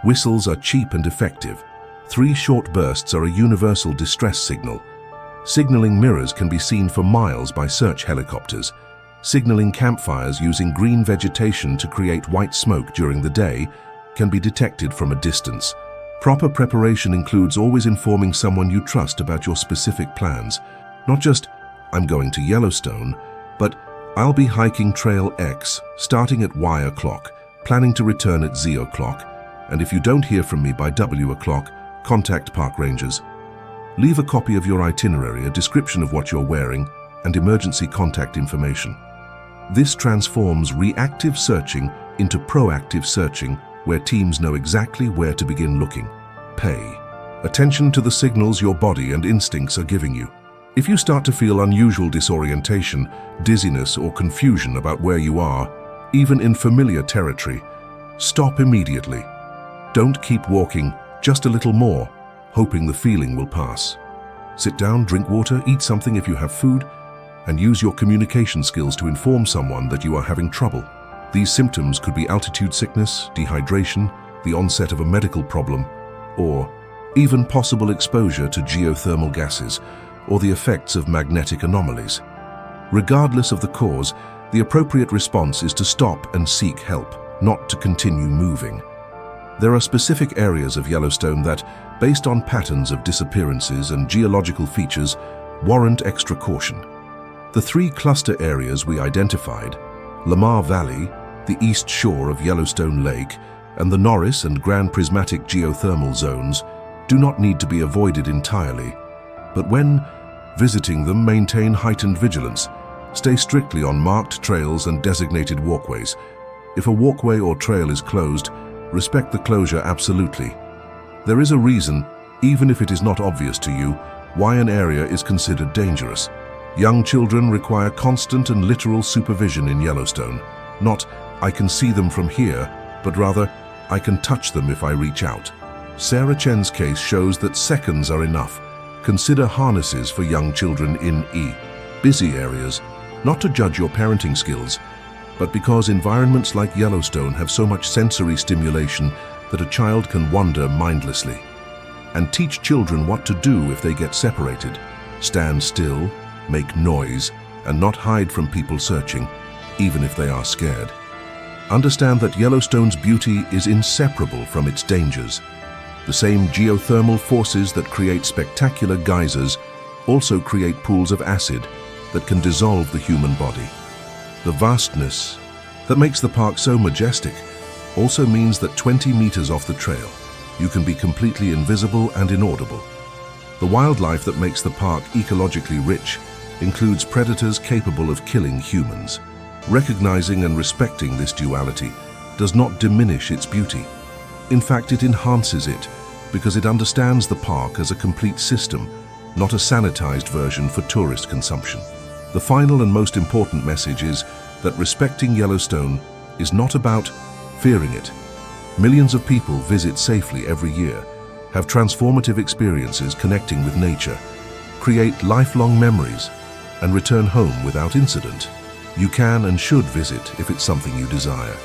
Whistles are cheap and effective. 3 short bursts are a universal distress signal. Signaling mirrors can be seen for miles by search helicopters. Signaling campfires using green vegetation to create white smoke during the day can be detected from a distance. Proper preparation includes always informing someone you trust about your specific plans. Not just, I'm going to Yellowstone, but I'll be hiking Trail X, starting at Y o'clock, planning to return at Z o'clock, and if you don't hear from me by W o'clock, contact park rangers. Leave a copy of your itinerary, a description of what you're wearing, and emergency contact information. This transforms reactive searching into proactive searching, where teams know exactly where to begin looking. Pay attention to the signals your body and instincts are giving you. If you start to feel unusual disorientation, dizziness, or confusion about where you are, even in familiar territory, stop immediately. Don't keep walking, just a little more, hoping the feeling will pass. Sit down, drink water, eat something if you have food, and use your communication skills to inform someone that you are having trouble. These symptoms could be altitude sickness, dehydration, the onset of a medical problem, or even possible exposure to geothermal gases or the effects of magnetic anomalies. Regardless of the cause, the appropriate response is to stop and seek help, not to continue moving. There are specific areas of Yellowstone that, based on patterns of disappearances and geological features, warrant extra caution. The three cluster areas we identified, Lamar Valley, the east shore of Yellowstone Lake, and the Norris and Grand Prismatic geothermal zones, do not need to be avoided entirely, but when visiting them, maintain heightened vigilance. Stay strictly on marked trails and designated walkways. If a walkway or trail is closed, respect the closure absolutely. There is a reason, even if it is not obvious to you, why an area is considered dangerous. Young children require constant and literal supervision in Yellowstone. Not, I can see them from here, but rather, I can touch them if I reach out. Sarah Chen's case shows that seconds are enough. Consider harnesses for young children in busy areas, not to judge your parenting skills, but because environments like Yellowstone have so much sensory stimulation that a child can wander mindlessly. And teach children what to do if they get separated. Stand still, make noise, and not hide from people searching, even if they are scared. Understand that Yellowstone's beauty is inseparable from its dangers. The same geothermal forces that create spectacular geysers also create pools of acid that can dissolve the human body. The vastness that makes the park so majestic also means that 20 meters off the trail, you can be completely invisible and inaudible. The wildlife that makes the park ecologically rich includes predators capable of killing humans. Recognizing and respecting this duality does not diminish its beauty. In fact, it enhances it because it understands the park as a complete system, not a sanitized version for tourist consumption. The final and most important message is that respecting Yellowstone is not about fearing it. Millions of people visit safely every year, have transformative experiences connecting with nature, create lifelong memories, and return home without incident. You can and should visit if it's something you desire,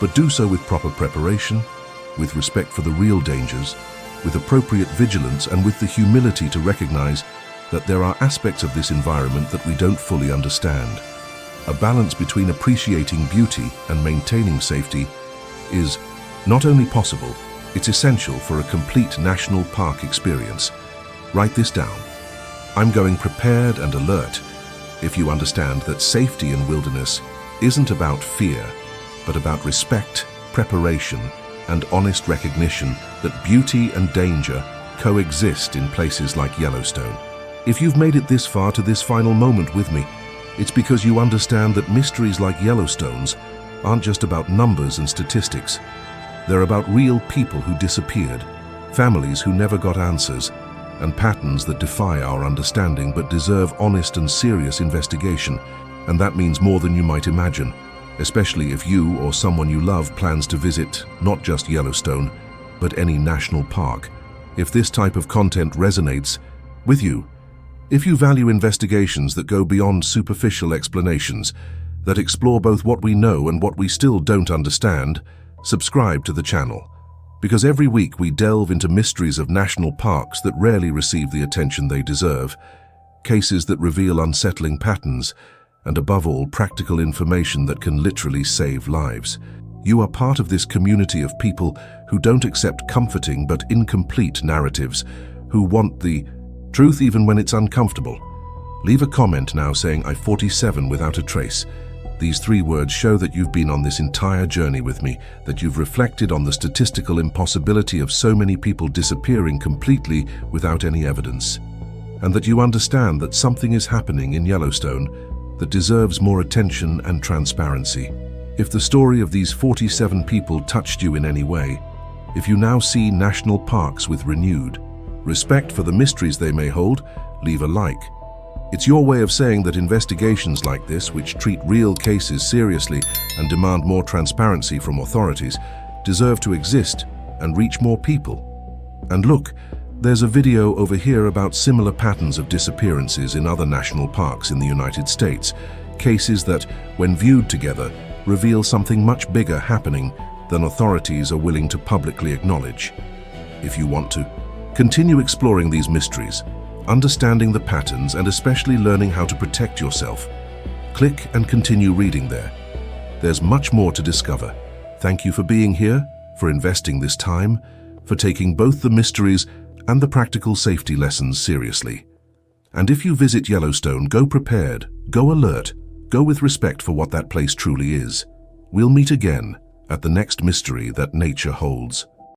but do so with proper preparation, with respect for the real dangers, with appropriate vigilance, and with the humility to recognize that there are aspects of this environment that we don't fully understand. A balance between appreciating beauty and maintaining safety is not only possible, it's essential for a complete national park experience. Write this down. I'm going prepared and alert if you understand that safety in wilderness isn't about fear, but about respect, preparation, and honest recognition that beauty and danger coexist in places like Yellowstone. If you've made it this far to this final moment with me, it's because you understand that mysteries like Yellowstone's aren't just about numbers and statistics. They're about real people who disappeared, families who never got answers, and patterns that defy our understanding but deserve honest and serious investigation. And that means more than you might imagine, especially if you or someone you love plans to visit not just Yellowstone, but any national park. If this type of content resonates with you, if you value investigations that go beyond superficial explanations, that explore both what we know and what we still don't understand, subscribe to the channel. Because every week we delve into mysteries of national parks that rarely receive the attention they deserve, cases that reveal unsettling patterns, and above all, practical information that can literally save lives. You are part of this community of people who don't accept comforting but incomplete narratives, who want the truth even when it's uncomfortable. Leave a comment now saying I-47 without a trace. These 3 words show that you've been on this entire journey with me, that you've reflected on the statistical impossibility of so many people disappearing completely without any evidence, and that you understand that something is happening in Yellowstone that deserves more attention and transparency. If the story of these 47 people touched you in any way, if you now see national parks with renewed respect for the mysteries they may hold, leave a like. It's your way of saying that investigations like this, which treat real cases seriously and demand more transparency from authorities, deserve to exist and reach more people. And look, there's a video over here about similar patterns of disappearances in other national parks in the United States, cases that, when viewed together, reveal something much bigger happening than authorities are willing to publicly acknowledge. if you want to. Continue exploring these mysteries, understanding the patterns and especially learning how to protect yourself. Click and continue reading there. There's much more to discover. Thank you for being here, for investing this time, for taking both the mysteries and the practical safety lessons seriously. And if you visit Yellowstone, go prepared, go alert, go with respect for what that place truly is. We'll meet again at the next mystery that nature holds.